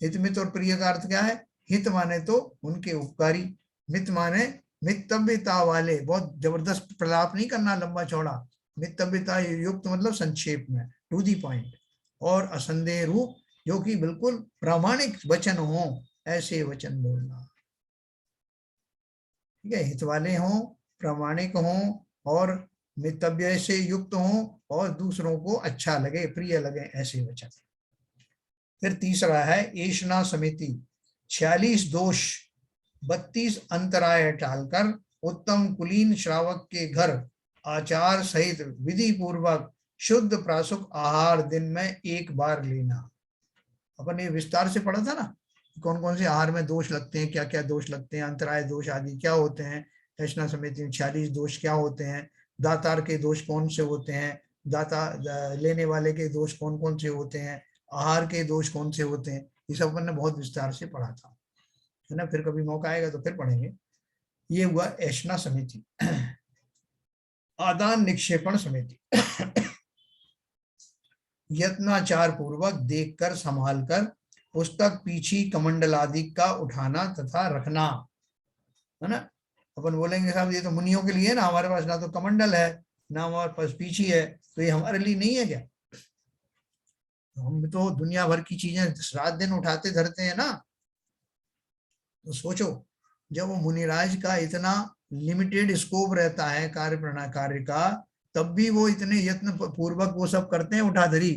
हित मित और प्रिय का अर्थ क्या है? हित माने तो उनके उपकारी, मित माने मितव्यता वाले, बहुत जबरदस्त प्रलाप नहीं करना लंबा चौड़ा, मितव्यता युक्त मतलब संक्षेप में, टू दी पॉइंट, और असंदेह रूप जो कि बिल्कुल प्रामाणिक वचन हो, ऐसे वचन बोलना। ठीक है, हित वाले हों, प्रामाणिक हों और मितव्यय से युक्त हों और दूसरों को अच्छा लगे, प्रिय लगे, ऐसे वचन। फिर तीसरा है एषणा समिति, 46 दोष 32 अंतराय टालकर उत्तम कुलीन श्रावक के घर आचार सहित विधि पूर्वक शुद्ध प्रासुक आहार दिन में 1 बार लेना। अपन ये विस्तार से पढ़ा था ना, कौन कौन से आहार में दोष लगते हैं, क्या क्या दोष लगते हैं, अंतराय दोष आदि क्या होते हैं। एषणा समिति में 46 दोष क्या होते हैं, दातार के दोष कौन से होते हैं, दाता लेने वाले के दोष कौन कौन से होते हैं, आहार के दोष कौन से होते हैं, ये सब अपन ने बहुत विस्तार से पढ़ा था, है ना। फिर कभी मौका आएगा तो फिर पढ़ेंगे। ये हुआ एषणा समिति। आदान निक्षेपण समिति, यत्नाचार पूर्वक देखकर संभालकर पुस्तक पीछी कमंडल आदि का उठाना तथा रखना, है ना। अपन बोलेंगे साहब ये तो मुनियों के लिए है ना, हमारे पास ना तो कमंडल है ना हमारे पास पीछी है, तो ये हमारे लिए नहीं है क्या? हम तो दुनिया भर की चीजें रात दिन उठाते धरते हैं ना। तो सोचो, जब वो मुनिराज का इतना लिमिटेड स्कोप रहता है कार्य का, तब भी वो इतने यत्न पूर्वक वो सब करते हैं उठाधरी।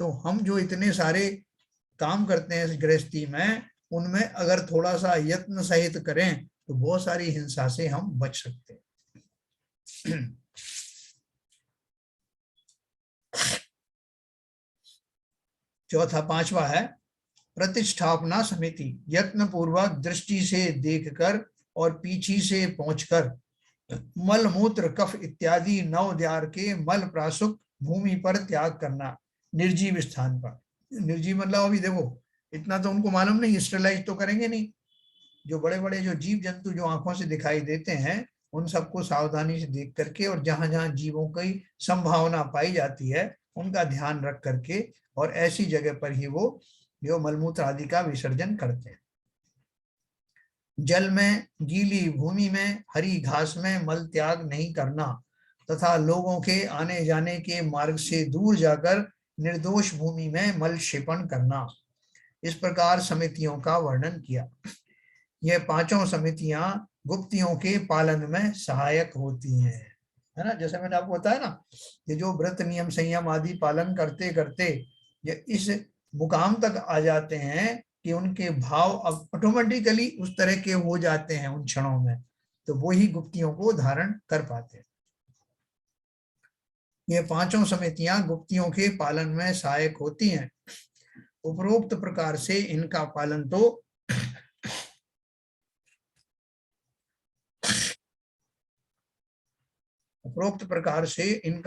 तो हम जो इतने सारे काम करते हैं इस गृहस्थी में, उनमें अगर थोड़ा सा यत्न सहित करें तो बहुत सारी हिंसा से हम बच सकते हैं। चौथा 5वां है प्रतिष्ठापना समिति, यत्न पूर्वक दृष्टि से देखकर और पीछी से पहुंचकर मल मूत्र कफ इत्यादि 9 द्वार के मल प्रासुक भूमि पर त्याग करना, निर्जीव स्थान पर। निर्जीव मतलब अभी देखो इतना तो उनको मालूम नहीं, स्टेलाइज तो करेंगे नहीं। जो बड़े बड़े जो जीव जंतु जो आंखों से दिखाई देते हैं, उन सबको सावधानी से देख करके और जहां जहां जीवों की संभावना पाई जाती है उनका ध्यान रख करके, और ऐसी जगह पर ही वो जो मलमूत्र आदि का विसर्जन करते हैं। जल में, गीली भूमि में, हरी घास में मल त्याग नहीं करना तथा लोगों के आने जाने के मार्ग से दूर जाकर निर्दोष भूमि में मल क्षेपण करना। इस प्रकार समितियों का वर्णन किया। यह 5 समितियां गुप्तियों के पालन में सहायक होती हैं, है ना। जैसे मैंने आपको बताया ना, ये जो व्रत नियम संयम आदि पालन करते करते ये इस मुकाम तक आ जाते हैं कि उनके भाव अब ऑटोमेटिकली उस तरह के हो जाते हैं उन क्षणों में, तो वो ही गुप्तियों को धारण कर पाते हैं। ये 5 समितियां गुप्तियों के पालन में सहायक होती हैं। उपरोक्त प्रकार से इनका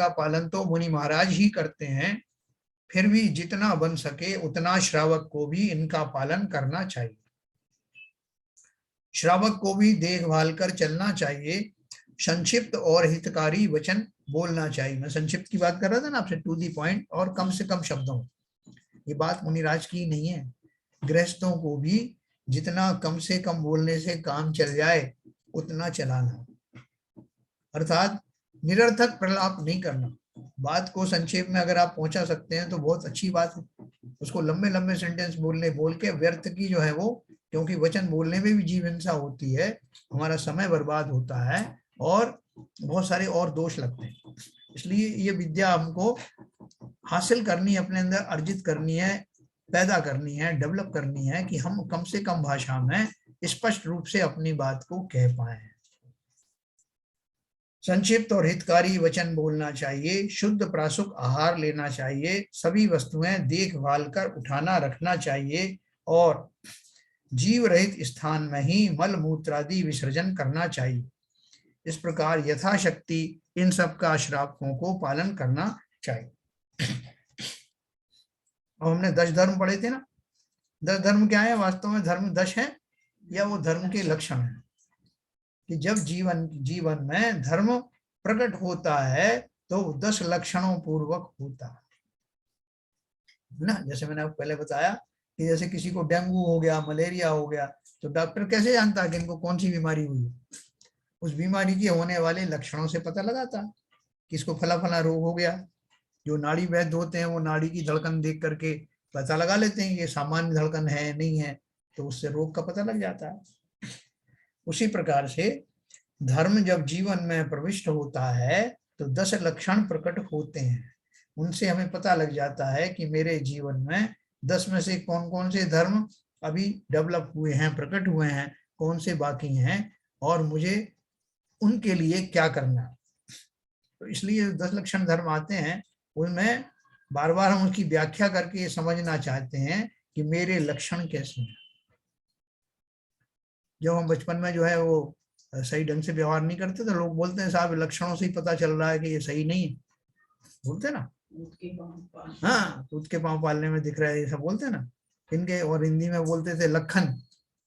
पालन तो मुनि महाराज ही करते हैं। फिर भी जितना बन सके उतना श्रावक को भी इनका पालन करना चाहिए। श्रावक को भी देखभाल कर चलना चाहिए। संक्षिप्त और हितकारी वचन बोलना चाहिए। मैं संक्षिप्त की बात कर रहा था ना आपसे, टू दी पॉइंट और कम से कम शब्दों। ये बात मुनिराज की नहीं है, गृहस्थों को भी जितना कम से कम बोलने से काम चल जाए उतना चलाना, अर्थात निरर्थक प्रलाप नहीं करना। बात को संक्षेप में अगर आप पहुंचा सकते हैं तो बहुत अच्छी बात है। उसको लंबे लंबे सेंटेंस बोल के व्यर्थ की जो है वो, क्योंकि वचन बोलने में भी जीव हिंसा होती है, हमारा समय बर्बाद होता है और बहुत सारे और दोष लगते हैं। इसलिए ये विद्या हमको हासिल करनी, अपने अंदर अर्जित करनी है, पैदा करनी है, डेवलप करनी है कि हम कम से कम भाषा में स्पष्ट रूप से अपनी बात को कह पाए। संक्षिप्त और हितकारी वचन बोलना चाहिए, शुद्ध प्रासुक आहार लेना चाहिए, सभी वस्तुएं देखभाल कर उठाना रखना चाहिए और जीव रहित स्थान में ही मल मूत्रादि विसर्जन करना चाहिए। इस प्रकार यथाशक्ति इन सब का श्रावकों को पालन करना चाहिए। अब हमने 10 धर्म पढ़े थे ना। 10 धर्म क्या है? वास्तव में धर्म 10 है या वो धर्म के लक्षण है कि जब जीवन में धर्म प्रकट होता है तो 10 लक्षणों पूर्वक होता है ना। जैसे मैंने आपको पहले बताया कि जैसे किसी को डेंगू हो गया, मलेरिया हो गया, तो डॉक्टर कैसे जानता है कि इनको कौन सी बीमारी हुई? उस बीमारी के होने वाले लक्षणों से पता लगाता कि इसको फला फला रोग हो गया। जो नाड़ी वैद्य होते हैं वो नाड़ी की धड़कन देख करके पता लगा लेते हैं ये सामान्य धड़कन है नहीं है, तो उससे रोग का पता लग जाता है। उसी प्रकार से धर्म जब जीवन में प्रविष्ट होता है तो 10 लक्षण प्रकट होते हैं। उनसे हमें पता लग जाता है कि मेरे जीवन में 10 में से कौन कौन से धर्म अभी डेवलप हुए हैं, प्रकट हुए हैं, कौन से बाकी हैं और मुझे उनके लिए क्या करना है। तो इसलिए 10 लक्षण धर्म आते हैं, उनमें बार बार हम उसकी व्याख्या करके समझना चाहते हैं कि मेरे लक्षण कैसे हैं। जब हम बचपन में जो है वो सही ढंग से व्यवहार नहीं करते तो लोग बोलते हैं साहब लक्षणों से ही पता चल रहा है कि ये सही नहीं है, बोलते ना। हाँ, दूध के पांव पालने में दिख रहा है, ये सब बोलते हैं ना इनके। और हिंदी में बोलते थे लखन,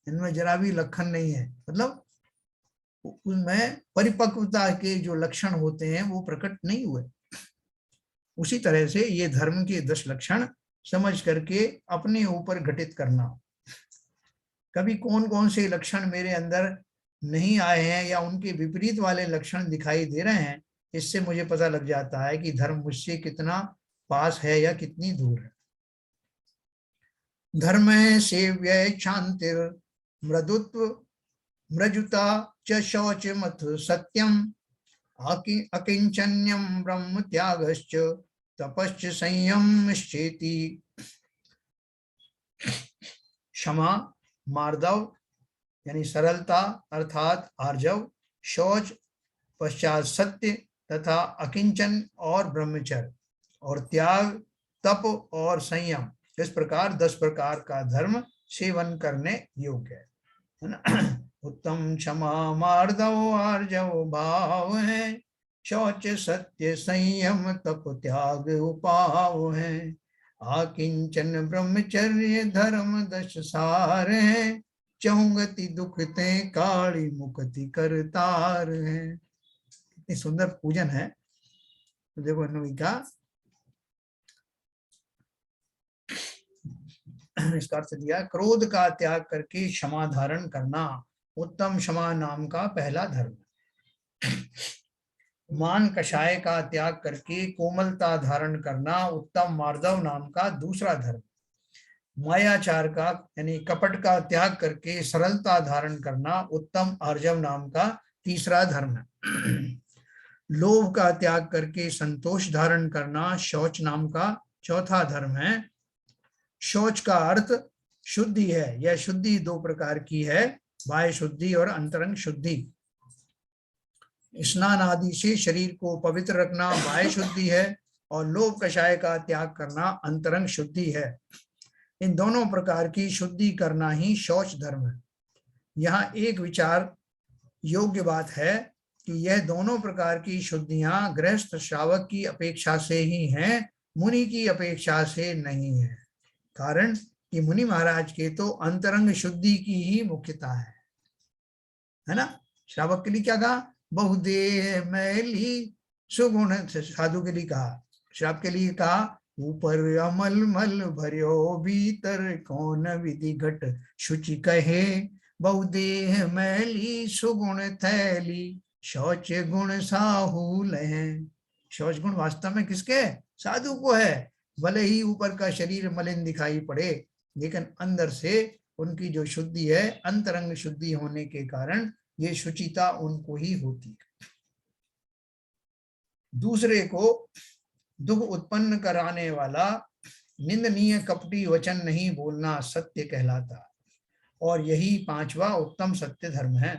इनमें जरा भी लखन नहीं है, मतलब उनमें परिपक्वता के जो लक्षण होते हैं वो प्रकट नहीं हुए। उसी तरह से ये धर्म के 10 लक्षण समझ करके अपने ऊपर घटित करना। कभी कौन कौन से लक्षण मेरे अंदर नहीं आए हैं या उनके विपरीत वाले लक्षण दिखाई दे रहे हैं, इससे मुझे पता लग जाता है कि धर्म मुझसे कितना पास है या कितनी दूर है। धर्म सेव्य शांतिर मृदुत्व मृजुता च शौच मत सत्यम अकिंचन्यम ब्रह्म त्यागश्च तपश्च संयम चेति। क्षमा मार्दव यानी सरलता अर्थात आर्जव, शौच पश्चात सत्य तथा अकिंचन और ब्रह्मचर्य, और त्याग तप और संयम। इस प्रकार 10 प्रकार का धर्म सेवन करने योग्य है ना। उत्तम क्षमा मार्दव आर्जव भाव है, शौच सत्य संयम तप त्याग उपाव है, आकिंचन ब्रह्मचर्य धर्म 10 सार है, चौगति दुखते काली मुक्ति करतार है। इतनी सुंदर पूजन है। तो देखो इन्होंने कहा इसका अर्थ दिया, क्रोध का त्याग करके क्षमा धारण करना उत्तम क्षमा नाम का पहला धर्म। मान कषाय का त्याग करके कोमलता धारण करना उत्तम मार्दव नाम का दूसरा धर्म। मायाचार का यानी कपट का त्याग करके सरलता धारण करना उत्तम आर्जव नाम का तीसरा धर्म है। लोभ का त्याग करके संतोष धारण करना शौच नाम का चौथा धर्म है। शौच का अर्थ शुद्धि है। यह शुद्धि 2 प्रकार की है, बाह्य शुद्धि और अंतरंग शुद्धि। स्नान आदि से शरीर को पवित्र रखना बाह्य शुद्धि है और लोभ कषाय का त्याग करना अंतरंग शुद्धि है। इन दोनों प्रकार की शुद्धि करना ही शौच धर्म है। यहाँ एक विचार योग्य बात है कि यह दोनों प्रकार की शुद्धियां गृहस्थ श्रावक की अपेक्षा से ही हैं, मुनि की अपेक्षा से नहीं है। कारण कि मुनि महाराज के तो अंतरंग शुद्धि की ही मुख्यता है ना। श्रावक के लिए क्या कहा? बहुदेह मैली सुगुण, साधु के लिए कहा। श्रावक के लिए कहा ऊपर अमल मल भरियो भीतर कौन विधि घट शुचि कहे, बहुदेह मैली सुगुण थैली शौच गुण साहूल है। शौच गुण वास्तव में किसके? साधु को है। भले ही ऊपर का शरीर मलिन दिखाई पड़े लेकिन अंदर से उनकी जो शुद्धि है अंतरंग शुद्धि होने के कारण ये शुचिता उनको ही होती है। दूसरे को दुख उत्पन्न कराने वाला निंदनीय कपटी वचन नहीं बोलना सत्य कहलाता, और यही पांचवा उत्तम सत्य धर्म है।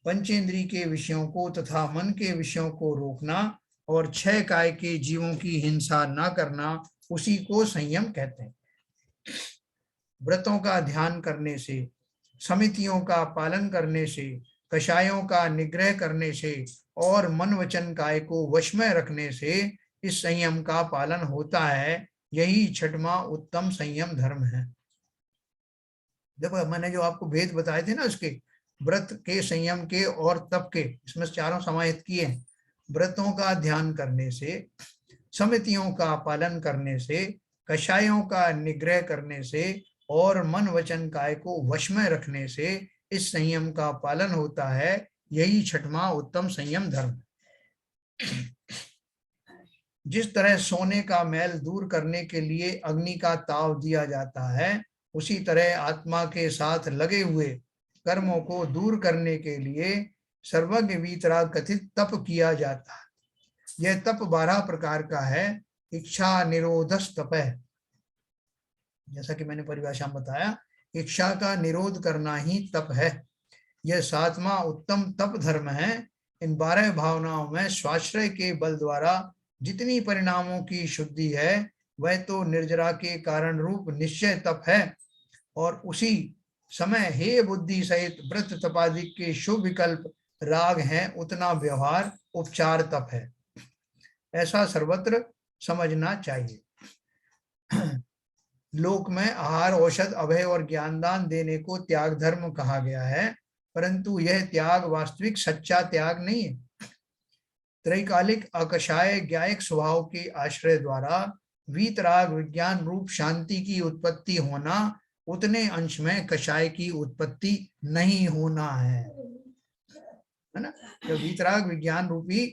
पंचेंद्रिय के विषयों को तथा मन के विषयों को रोकना और छह काय के जीवों की हिंसा न करना, उसी को संयम कहते हैं। व्रतों का ध्यान करने से, समितियों का पालन करने से, कषायों का निग्रह करने से और मन वचन काय को वश में रखने से इस संयम का पालन होता है। यही छठवां उत्तम संयम धर्म है। देखो मैंने जो आपको भेद बताए थे ना उसके, व्रत के, संयम के और तप के, इसमें चारों समाहित किए हैं। व्रतों का ध्यान करने से, समितियों का पालन करने से, कषायों का निग्रह करने से और मन वचन काय को वश में रखने से इस संयम का पालन होता है। यही छठवां उत्तम संयम धर्म। जिस तरह सोने का मैल दूर करने के लिए अग्नि का ताव दिया जाता है, उसी तरह आत्मा के साथ लगे हुए कर्मों को दूर करने के लिए सर्वज्ञ वीतराग कथित तप किया जाता है। यह तप 12 प्रकार का है। इच्छा निरोधस तप है, जैसा कि मैंने परिभाषा में बताया, इच्छा का निरोध करना ही तप है। यह 7वां उत्तम तप धर्म है। इन 12 भावनाओं में स्वाश्रय के बल द्वारा जितनी परिणामों की शुद्धि है, वह तो निर्जरा के कारण रूप निश्चय तप है, और उसी समय हे बुद्धि सहित व्रत तपादि के शुभ विकल्प राग हैं, उतना व्यवहार उपचार तप है। ऐसा सर्वत्र समझना चाहिए। लोक में आहार, औषध, अभय और ज्ञानदान देने को त्याग धर्म कहा गया है, परंतु यह त्याग वास्तविक सच्चा त्याग नहीं है। त्रैकालिक अकषाय ज्ञायक स्वभाव के आश्रय द्वारा वीतराग विज्ञान रूप शांति की उत्पत्ति होना, उतने अंश में कषाय की उत्पत्ति नहीं होना है ना। जब वीतराग विज्ञान रूपी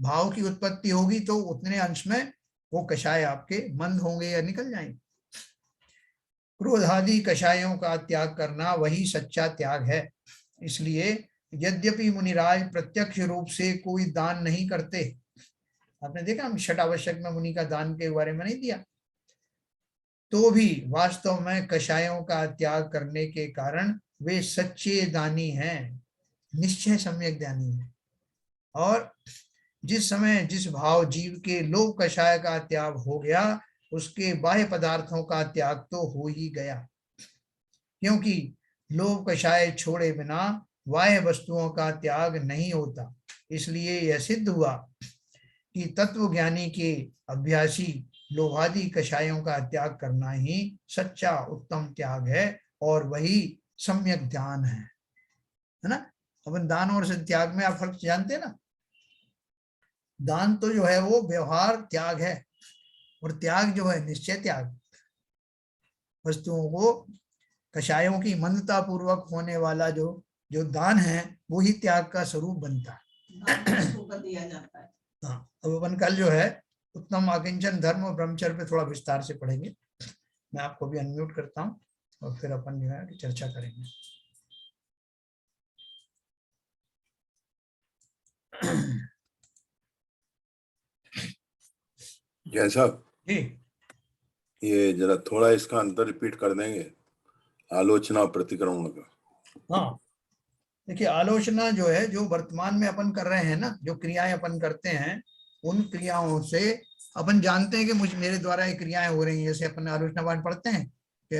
भाव की उत्पत्ति होगी तो उतने अंश में वो कषाय आपके मंद होंगे या निकल जाएंगे। क्रोधादि कषायों का त्याग करना वही सच्चा त्याग है। इसलिए यद्यपि मुनिराज प्रत्यक्ष रूप से कोई दान नहीं करते, आपने देखा हम षटावश्यक में मुनि का दान के बारे में नहीं दिया, तो भी वास्तव में कषायों का त्याग करने के कारण वे सच्चे दानी हैं, निश्चय सम्यक दानी हैं। और जिस समय जिस भाव जीव के लोभ कषाय का त्याग हो गया, उसके बाह्य पदार्थों का त्याग तो हो ही गया, क्योंकि लोभ कषाय छोड़े बिना बाह्य वस्तुओं का त्याग नहीं होता। इसलिए यह सिद्ध हुआ कि तत्वज्ञानी के अभ्यासी लोभादि कषायों का त्याग करना ही सच्चा उत्तम त्याग है, और वही सम्यक ध्यान है ना। अपन दान और त्याग में आप फर्क जानते हैं ना। दान तो जो है वो व्यवहार त्याग है, और त्याग जो है निश्चय त्याग। वस्तुओं को कषायों की मंदता पूर्वक होने वाला जो दान है, वो ही त्याग का स्वरूप बनता है। दिया जाता है। हाँ, अब अपन कल जो है उत्तम आकिंचन धर्म और ब्रह्मचर्य पे थोड़ा विस्तार से पढ़ेंगे। मैं आपको भी अनम्यूट करता हूँ और फिर अपन जो है चर्चा करेंगे। जय साहब जी, ये जरा थोड़ा इसका अंतर रिपीट कर देंगे, आलोचना और प्रतिक्रमण का। हाँ देखिए, आलोचना जो है, जो वर्तमान में अपन कर रहे हैं ना, जो क्रियाएं अपन करते हैं, उन क्रियाओं से अपन जानते हैं कि मेरे द्वारा ये क्रियाएं हो रही हैं। जैसे अपन आलोचना बाण पढ़ते हैं कि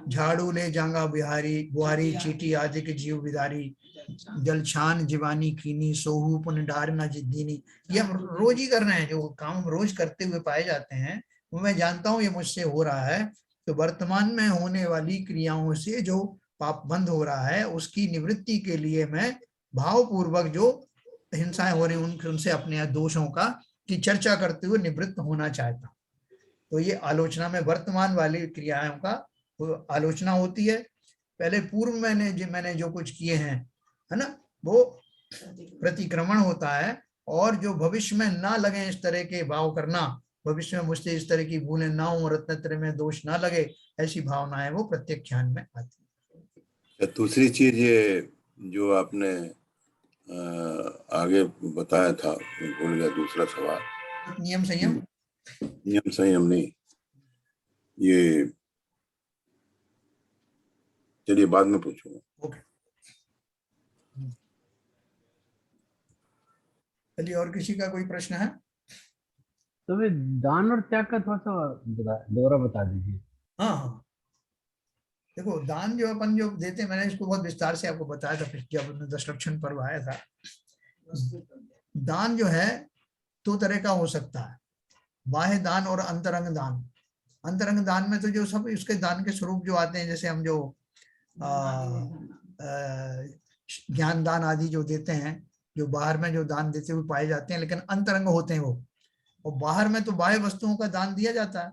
झाड़ू ले जांगा बिहारी, बुहारी चीटी आदि के जीव विदारी, जलछान जीवानी कीनी, सोहू पुन डार न जिद्दीनी। ये हम रोज ही कर रहे हैं, जो काम हम रोज करते हुए पाए जाते हैं, वो मैं जानता हूँ ये मुझसे हो रहा है। तो वर्तमान में होने वाली क्रियाओं से जो पाप बंद हो रहा है, उसकी निवृत्ति के लिए मैं भावपूर्वक जो हिंसाएं हो रही उनसे अपने दोषों का की चर्चा करते हुए निवृत्त होना चाहता। तो ये आलोचना में वर्तमान वाली क्रियाओं का आलोचना होती है। पहले पूर्व मैंने जो कुछ किए हैं, है ना, वो प्रतिक्रमण होता है। और जो भविष्य में ना लगे इस तरह के भाव करना, भविष्य में मुझसे इस तरह की भूलें ना हो, रत्नत्रय में दोष ना लगे, ऐसी भावनाएं वो प्रत्यक्षान में आती है। दूसरी चीज ये जो आपने आगे बताया था, भूल गया दूसरा सवाल। नियम संयम नहीं, ये चलिए बाद में पूछूंगा। ओके, चलिए और किसी का कोई प्रश्न है? तो वे दान और त्याग का थोड़ा सा दोबारा बता दीजिए। हाँ हाँ, देखो दान जो अपन जो देते हैं, मैंने इसको बहुत विस्तार से आपको बताया था जब दशलक्षण पर्व आया था। दान जो है दो तरह का हो सकता है, बाह्य दान और अंतरंग दान। अंतरंग दान में तो जो सब उसके दान के स्वरूप जो आते हैं, जैसे हम जो ज्ञान दान आदि जो देते हैं, जो बाहर में जो दान देते हुए पाए जाते हैं, लेकिन अंतरंग होते हैं वो। और बाहर में तो बाह्य वस्तुओं का दान दिया जाता है।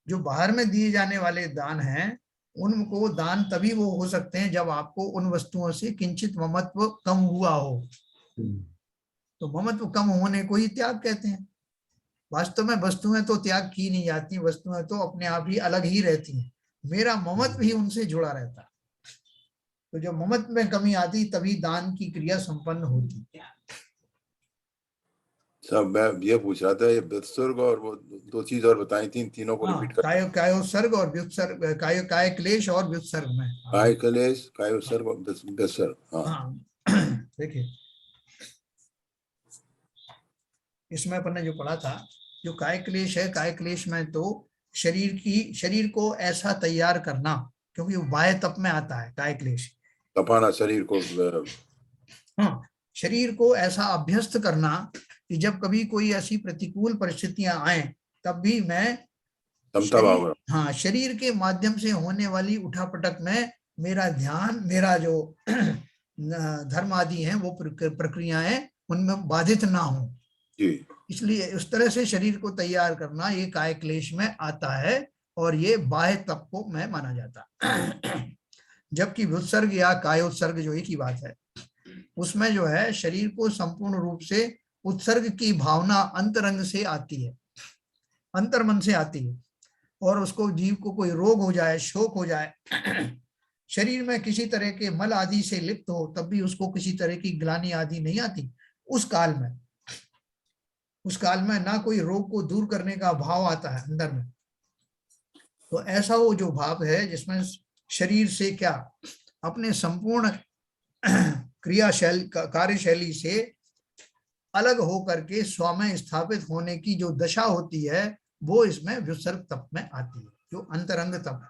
जो बाहर में दिए जाने वाले दान हैं, उनको दान तभी वो हो सकते हैं जब आपको उन वस्तुओं से किंचित ममत्व कम हुआ हो। तो ममत्व कम होने को ही त्याग कहते हैं। वास्तव में वस्तुएं तो त्याग की नहीं जाती, वस्तुएं तो अपने आप ही अलग ही रहती हैं। मेरा ममत्व ही उनसे जुड़ा रहता है। तो जब ममत्व में कमी आती तभी दान की क्रिया संपन्न होती है। सब मैं ये पूछ रहा था, ये व्युत्सर्ग और वो दो चीज और बताई थी, इन तीनों को रिपीट कर। कायोत्सर्ग और व्युत्सर्ग, काय क्लेश और व्युत्सर्ग में। काय क्लेश, कायोत्सर्ग और व्युत्सर्ग। हाँ देखिए इसमें अपन ने जो पढ़ा था, जो काय क्लेश है, काय क्लेश में तो शरीर को ऐसा तैयार करना, क्योंकि वो बाह्य तप में आता है काय क्लेश। तपाना शरीर को। हाँ, शरीर को ऐसा अभ्यस्त करना कि जब कभी कोई ऐसी प्रतिकूल परिस्थितियां आए तब भी मैं शरीर के माध्यम से होने वाली उठापटक में मेरा ध्यान, मेरा जो धर्म आदि हैं वो प्रक्रियाएं उनमें बाधित ना हो। इसलिए उस तरह से शरीर को तैयार करना ये काय क्लेश में आता है, और ये बाह्य तप को में माना जाता है। जबकि व्युत्सर्ग या कायोत्सर्ग जो एक ही बात है, उसमें जो है शरीर को संपूर्ण रूप से उत्सर्ग की भावना अंतरंग से आती है, अंतर्मन से आती है। और उसको जीव को कोई रोग हो जाए, शोक हो जाए, शरीर में किसी तरह के मल आदि से लिप्त हो, तब भी उसको किसी तरह की ग्लानि आदि नहीं आती। उस काल में ना कोई रोग को दूर करने का भाव आता है अंदर में। तो ऐसा वो जो भाव है जिसमें शरीर से क्या अपने संपूर्ण कार्यशैली से अलग होकर के स्वयं स्थापित होने की जो दशा होती है, वो इसमें व्युत्सर्ग तप में आती है, जो अंतरंग तप है।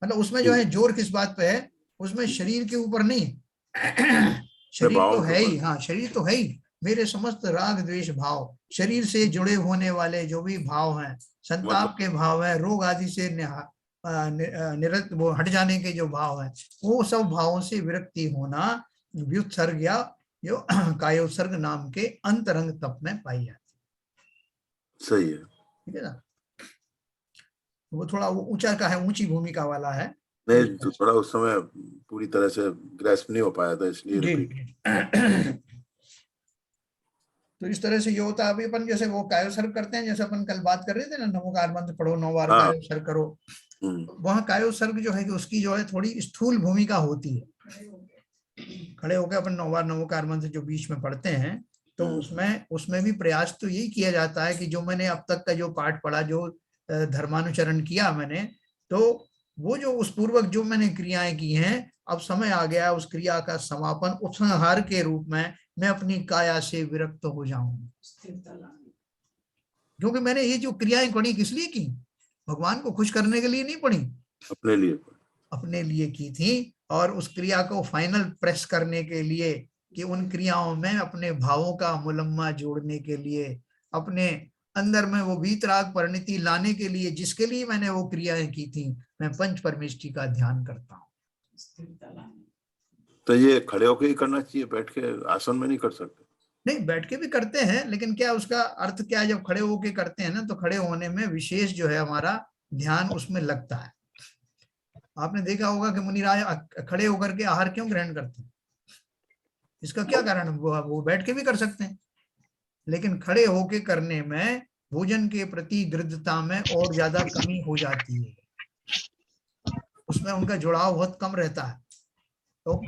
मतलब उसमें जो है जोर किस बात पे है, उसमें शरीर के ऊपर नहीं, शरीर तो है ही, हाँ शरीर तो है ही, मेरे समस्त राग द्वेष भाव, शरीर से जुड़े होने वाले जो भी भाव हैं, संताप के भाव है, रोग आदि से वो हट जाने के जो भाव है, वो सब भावों से विरक्ति होना व्युत्सर्ग या जो कायोत्सर्ग नाम के अंतरंग तप में पाई जाती है। सही है, ठीक है ना। वो थोड़ा ऊंचा का है, ऊंची भूमिका वाला है। नहीं तो थोड़ा उस समय पूरी तरह से ग्रैस्प नहीं हो पाया था, इसलिए रिपीट। तो इस तरह से ये होता है। अभी अपन जैसे वो कायोत्सर्ग करते हैं, जैसे अपन कल बात कर रहे थे ना, नमोकार मंत्र पढ़ो 9 बार कायोत्सर्ग करो, वहां कायोत्सर्ग जो है कि उसकी जो है थोड़ी स्थूल भूमिका होती है। खड़े होकर अपन 9 बार नमोकार मंत्र जो बीच में पढ़ते हैं, तो उसमें भी प्रयास तो यही किया जाता है कि जो मैंने अब तक का जो पाठ पढ़ा, जो धर्मानुचरण किया मैंने, तो वो जो उस पूर्वक जो मैंने क्रियाएं की हैं, अब समय आ गया उस क्रिया का समापन, उपसंहार के रूप में मैं अपनी काया से विरक्त हो जाऊं। क्योंकि मैंने ये जो क्रियाएं पढ़ी किस लिए की? भगवान को खुश करने के लिए नहीं पढ़ी, अपने लिए की थी। और उस क्रिया को फाइनल प्रेस करने के लिए, कि उन क्रियाओं में अपने भावों का मुलम्मा जोड़ने के लिए, अपने अंदर में वो वीतराग परिणति लाने के लिए, जिसके लिए मैंने वो क्रियाएं की थी, मैं पंच परमेष्टि का ध्यान करता हूँ। तो ये खड़े होके ही करना चाहिए, बैठ के आसन में नहीं कर सकते? नहीं, बैठ के भी करते हैं, लेकिन क्या उसका अर्थ क्या है, जब खड़े होके करते हैं ना, तो खड़े होने में विशेष जो है हमारा ध्यान उसमें लगता है। आपने देखा होगा कि मुनिराज खड़े होकर के आहार क्यों ग्रहण करते हैं, इसका क्या कारण? वो बैठ के भी कर सकते हैं, लेकिन खड़े होके करने में भोजन के प्रति दृढ़ता में और ज्यादा कमी हो जाती है, उसमें उनका जुड़ाव बहुत कम रहता है। तो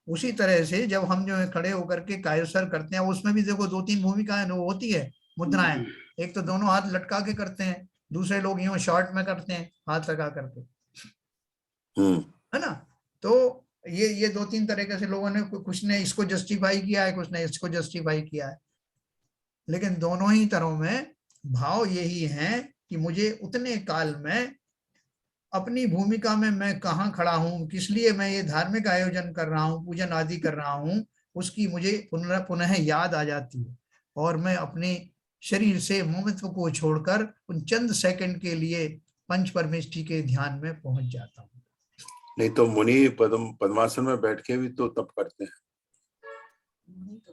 उसी तरह से जब हम जो है खड़े होकर के कायोत्सर्ग करते हैं, उसमें भी देखो 2-3 भूमिकाएं होती है। मुद्राएं, एक तो दोनों हाथ लटका के करते हैं, दूसरे लोग यूं शॉर्ट में करते हैं हाथ लगा करके, है ना। तो ये 2-3 तरीके से लोगों ने, कुछ ने इसको जस्टिफाई किया है, कुछ ने इसको जस्टिफाई किया है, लेकिन दोनों ही तरह में भाव यही है कि मुझे उतने काल में अपनी भूमिका में मैं कहाँ खड़ा हूँ, किस लिए मैं ये धार्मिक आयोजन कर रहा हूँ, पूजन आदि कर रहा हूँ, उसकी मुझे पुनः पुनः याद आ जाती है, और मैं अपने शरीर से ममत्व को छोड़कर उन चंद सेकंड के लिए पंच परमेष्ठी के ध्यान में पहुंच जाता हूँ। नहीं तो मुनि पद्मासन में बैठ के भी तो तप करते हैं।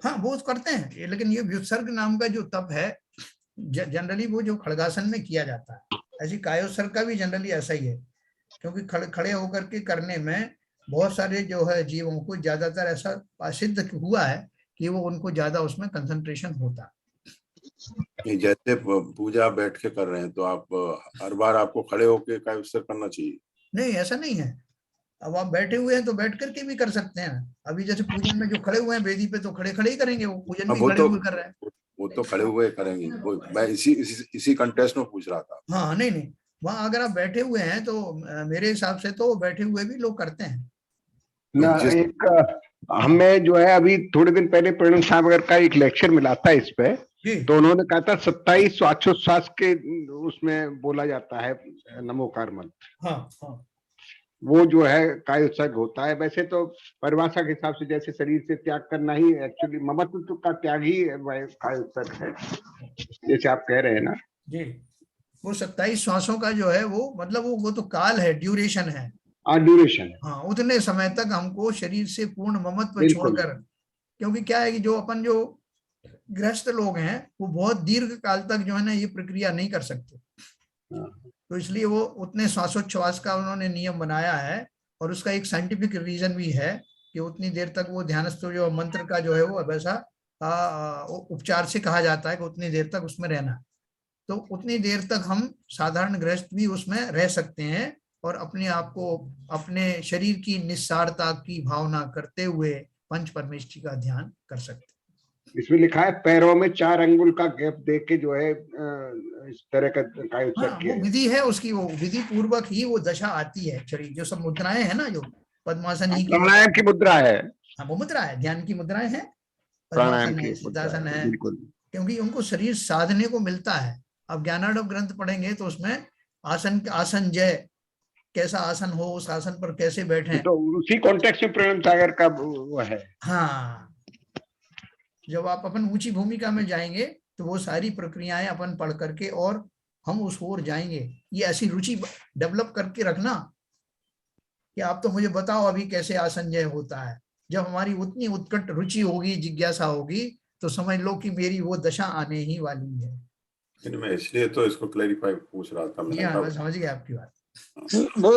हाँ वो करते हैं, लेकिन ये व्युत्सर्ग नाम का जो तप है जनरली वो जो खड़गासन में किया जाता है, ऐसी कायोत्सर्ग का भी जनरली ऐसा ही है, क्योंकि खड़े होकर के करने में बहुत सारे जो है जीवों को ज्यादातर ऐसा सिद्ध हुआ है कि वो उनको ज्यादा उसमें कंसंट्रेशन होता है। जैसे पूजा बैठ के कर रहे हैं तो आप हर बार आपको खड़े होके कायोत्सर्ग करना चाहिए? नहीं, ऐसा नहीं है। अब आप बैठे हुए हैं तो बैठ करके भी कर सकते हैं। अभी जैसे पूजन में जो खड़े हुए हैं वेदी पे, तो खड़े खड़े ही करेंगे, वो पूजन भी खड़े हुए कर रहे हैं। वो तो खड़े हुए करेंगे, वो मैं इसी कंटेस्ट में पूछ रहा था। हाँ नहीं, वहाँ अगर आप बैठे हुए हैं तो मेरे हिसाब से तो बैठे हुए भी लोग करते हैं ना। एक हमें जो है अभी थोड़े दिन पहले प्रणव सागर का एक लेक्चर मिला था इस पे, तो उन्होंने कहा था 27 श्वासोच्छ्वास के उसमें बोला जाता है नमोकार मंत्र। हाँ। वो जो है कायोत्सर्ग होता है। वैसे तो परिभाषा के हिसाब से जैसे शरीर से त्याग करना ही एक्चुअली ममत्व का त्याग ही कायोत्सर्ग है, जैसे आप कह रहे हैं ना जी। वो 27 श्वासों का जो है वो मतलब वो तो काल है, ड्यूरेशन है, ड्यूरेशन। हाँ, उतने समय तक हमको शरीर से पूर्ण ममत्व छोड़कर, क्योंकि क्या है कि जो अपन जो गृहस्थ लोग हैं वो बहुत दीर्घ काल तक जो है ना ये प्रक्रिया नहीं कर सकते, तो इसलिए वो उतने श्वासोच्छ्वास का उन्होंने नियम बनाया है, और उसका एक साइंटिफिक रीजन भी है कि उतनी देर तक वो ध्यानस्थ जो मंत्र का जो है वो वैसा उपचार से कहा जाता है कि उतनी देर तक उसमें रहना, तो उतनी देर तक हम साधारण गृहस्थ भी उसमें रह सकते हैं और अपने आप को अपने शरीर की निस्सारता की भावना करते हुए पंच परमेष्ठी का ध्यान कर सकते हैं। इसमें लिखा है पैरों में 4 अंगुल का गैप दे के जो है इस तरह का कायोत्सर्ग किया। वो विधि है उसकी, वो विधि पूर्वक ही वो दशा आती है। शरीर जो सब मुद्राएं है ना, जो पद्मासन ही प्राणायाम की मुद्रा है, हाँ वो मुद्रा है, ध्यान की मुद्राएं हैं, प्राणायाम पद्मासन की है, सिद्धासन है, बिल्कुल, क्योंकि उनको शरीर साधने को मिलता है। अब ज्ञानार्णव ग्रंथ पढ़ेंगे तो उसमें आसन जय, कैसा आसन हो, उस आसन पर कैसे बैठे, तो उसी कॉन्टेक्स्ट में प्रणव सागर का वो है। हाँ, जब आप अपन ऊंची भूमिका में जाएंगे तो वो सारी प्रक्रियाएं अपन पढ़ करके और हम उस ओर जाएंगे। ये ऐसी रुचि डेवलप करके रखना कि आप तो मुझे बताओ अभी कैसे आसन जय होता है। जब हमारी उतनी उत्कट रुचि होगी, जिज्ञासा होगी, तो समझ लो कि मेरी वो दशा आने ही वाली है। मैं इसलिए तो इसको क्लैरिफाई पूछ रहा था। मैं समझ गया आपकी बात।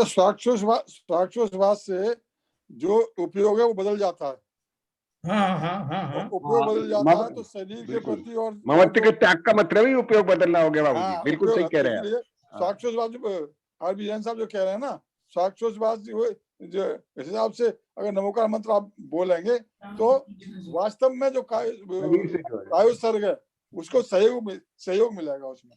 श्वासोच्छ्वास से जो उपयोग है वो बदल जाता है। हाँ। उपयोग बदल जाता है तो शरीर के प्रति और ममत्व के त्याग का मतलब ही उपयोग बदलना हो गया बाबूजी, बिल्कुल सही कह रहे हैं। श्वासोच्छ्वास आरबी जैन साहब जो कह रहे हैं ना, श्वासोच्छ्वास जो हिसाब से अगर नमोकार मंत्र आप बोलेंगे तो वास्तव में जो कायोत्सर्ग है उसको सहयोग मिलेगा उसमें।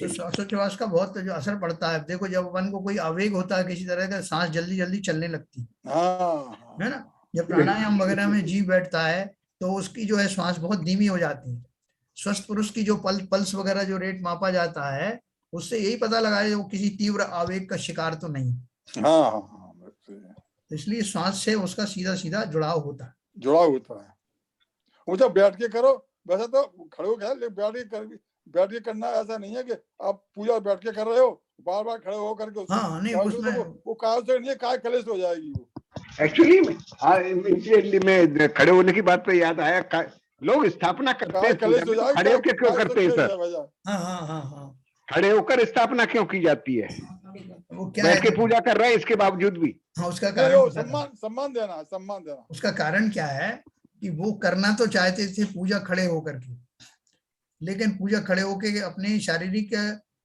श्वासोच्छ्वास का बहुत जो असर पड़ता है। देखो जब अपन को कोई आवेग होता है किसी तरह का, सांस जल्दी जल्दी चलने लगती है ना, जब प्राणायाम वगैरह में जीव बैठता है तो उसकी जो है श्वास बहुत धीमी हो जाती है। स्वस्थ पुरुष की जो पल्स वगैरह जो रेट मापा जाता है उससे यही पता लगा है वो किसी तीव्र आवेग का शिकार तो नहीं। इसलिए श्वास से उसका सीधा सीधा जुड़ाव होता है। वो जब बैठ के करो, वैसे तो खड़े होकर बैठ के करना ऐसा नहीं है कि आप पूजा बैठ के कर रहे हो, बार बार खड़े होकर के हाँ, नहीं उसमें वो कायोत्सर्ग नहीं है, काय कलेश हो जाएगी वो। एक्चुअली में खड़े होने की बात पे याद आया, लोग स्थापना करते हैं, खड़े होकर क्यों करते हैं सर? हाँ। खड़े होकर स्थापना क्यों की जाती है? वो क्या बैठ के पूजा कर रहे हैं इसके बावजूद भी। हाँ, उसका कारण सम्मान देना। उसका कारण क्या है कि वो करना तो चाहते थे पूजा खड़े होकर के, लेकिन पूजा खड़े होके अपने शारीरिक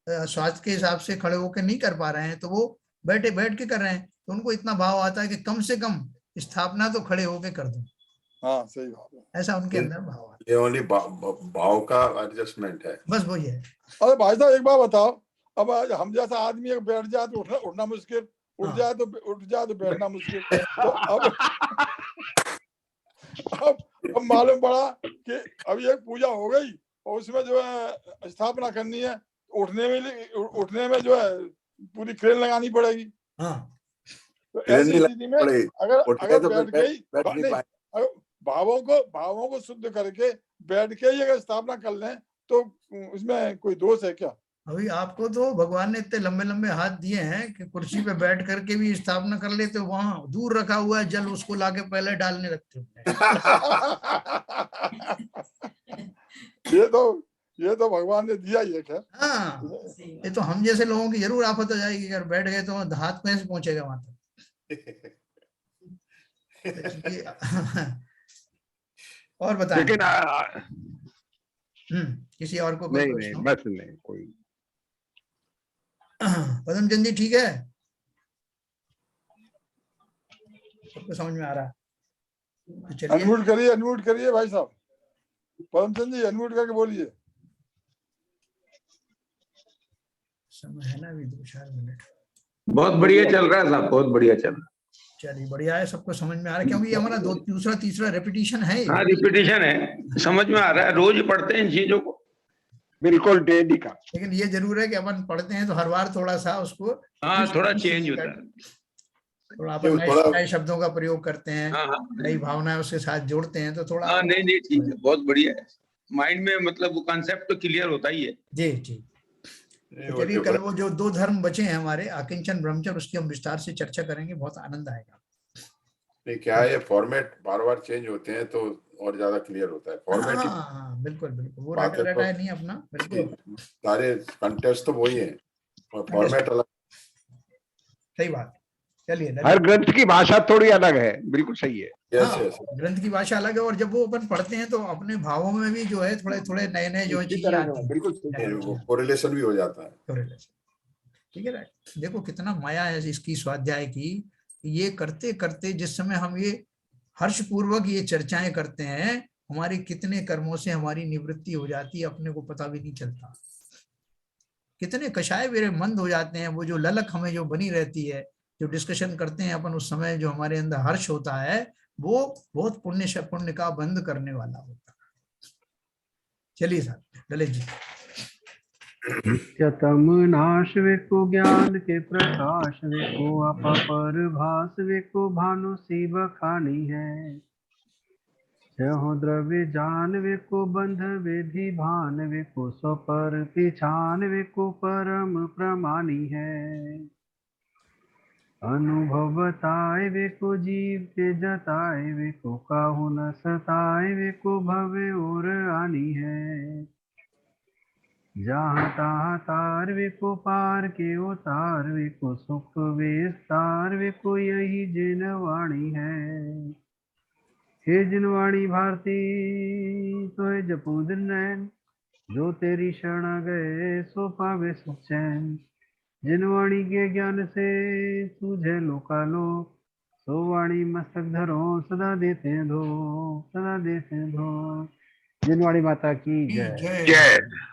स्वास्थ्य के हिसाब से खड़े होकर नहीं कर पा रहे हैं, तो वो बैठ के कर रहे हैं। तो उनको इतना भाव आता है कि कम से कम स्थापना तो खड़े होके कर दो, हाँ सही बात है। ऐसा उनके अंदर भाव आता ये ओनली भाव का एडजस्टमेंट है। है, बस वही है। अरे भाई साहब एक बात बताओ, अब हम जैसा आदमी अगर बैठ जाए तो उठना मुश्किल, उठ हाँ। जाए तो बैठना मुश्किल। तो अब मालूम पड़ा कि अभी एक पूजा हो गई और उसमें जो है स्थापना करनी है, उठने में जो है पूरी क्रेन लगानी पड़ेगी। हाँ। तो ऐसी स्थिति में अगर तो बैठ के ही अगर भावों को शुद्ध करके बैठ के ही अगर स्थापना कर लें तो इसमें कोई दोष है क्या? अभी आपको तो भगवान ने इतने लंबे लंबे हाथ दिए हैं कि कुर्सी पे बैठ करके भी स्थापना कर लेते हो, वहां दूर रखा हुआ है जल, उसको लाके पहले डालने लगते हो। ये तो भगवान ने दिया ही है क्या? हाँ, ये तो हम जैसे लोगों की जरूर आफत हो जाएगी, अगर बैठ गए तो हाथ कैसे पहुंचेगा वहां तक। और बताएं। लेकिन किसी और को नहीं बस नहीं कोई। पदमचंद जी ठीक है, सबको समझ में आ रहा है? तो चलिए अनम्यूट करिए भाई साहब, पदमचंद जी अनम्यूट करके बोलिए। समय है ना अभी 2-4 मिनट। बहुत बढ़िया चल रहा है साहब, बहुत बढ़िया चल रहा है। चलिए बढ़िया है, सबको समझ में आ रहा है, क्योंकि ये हमारा दूसरा तीसरा रेपिटेशन है। हाँ रिपीटिशन है, समझ में आ रहा है, रोज पढ़ते हैं इन चीजों को। बिल्कुल डेली का। लेकिन ये जरूर है कि अपन पढ़ते हैं तो हर बार थोड़ा सा उसको थोड़ा चेंज होता है, थोड़ा अपन नए शब्दों का प्रयोग करते हैं, नई भावनाएं उसके साथ जोड़ते हैं तो थोड़ा। नहीं ठीक है, बहुत बढ़िया है। माइंड में मतलब वो कांसेप्ट तो क्लियर होता ही है। जी जी। तो चलिए कल वो जो 2 धर्म बचे हैं हमारे, आकिंचन ब्रह्मचर्य, उसकी हम विस्तार से चर्चा करेंगे, बहुत आनंद आएगा। नहीं क्या है, फॉर्मेट बार बार चेंज होते हैं तो और ज्यादा क्लियर होता है फॉर्मेट। हाँ बिल्कुल बिल्कुल, वो रटा है नहीं अपना, बिल्कुल सारे कंटेस्ट तो वही है, फॉर्मेट अलग। सही बात। चलिए, हर ग्रंथ की भाषा थोड़ी अलग है, बिल्कुल सही है। ग्रंथ की भाषा अलग है, और जब वो अपन पढ़ते हैं तो अपने भावों में भी जो है थोड़े थोड़े नए नए जो चीजें आती हैं, बिल्कुल कोरिलेशन भी हो जाता है। ठीक है ना। देखो कितना माया है इसकी स्वाध्याय की, ये करते करते जिस समय हम ये हर्षपूर्वक ये चर्चाएं करते हैं, हमारे कितने कर्मों से हमारी निवृत्ति हो जाती है, अपने को पता भी नहीं चलता। कितने कषाय मेरे मंद हो जाते हैं, वो जो ललक हमें जो बनी रहती है, जो डिस्कशन करते हैं अपन, उस समय जो हमारे अंदर हर्ष होता है वो बहुत पुण्य का बंद करने वाला होता है। चलिए साहब ललित जी। नित्यतम नाश वेको ज्ञान के प्रकाश वेको अपापर भास वेको भानु सी बखानी है। हो द्रव्य जान वेको बंध विधि भान वेको सो पर पिछान वेको परम प्रमानी है। अनुभव बताए वेको जीव के जताए वेको काहू न सताए वेको भवे और आनी है। जहाँ तहाँ तार वेको पार के उतार वेको सुख विस्तार वेको यही जिन वाणी है। हे जिनवाणी भारती तो है जपू दिन नैन, जो तेरी शरण गए सो पावे सुख चैन। जिनवाणी के ज्ञान से सूझे लोकालोक, सो वाणी मस्तक धरो सदा देते धो, सदा देते धो। जिनवाणी माता की जय। जय।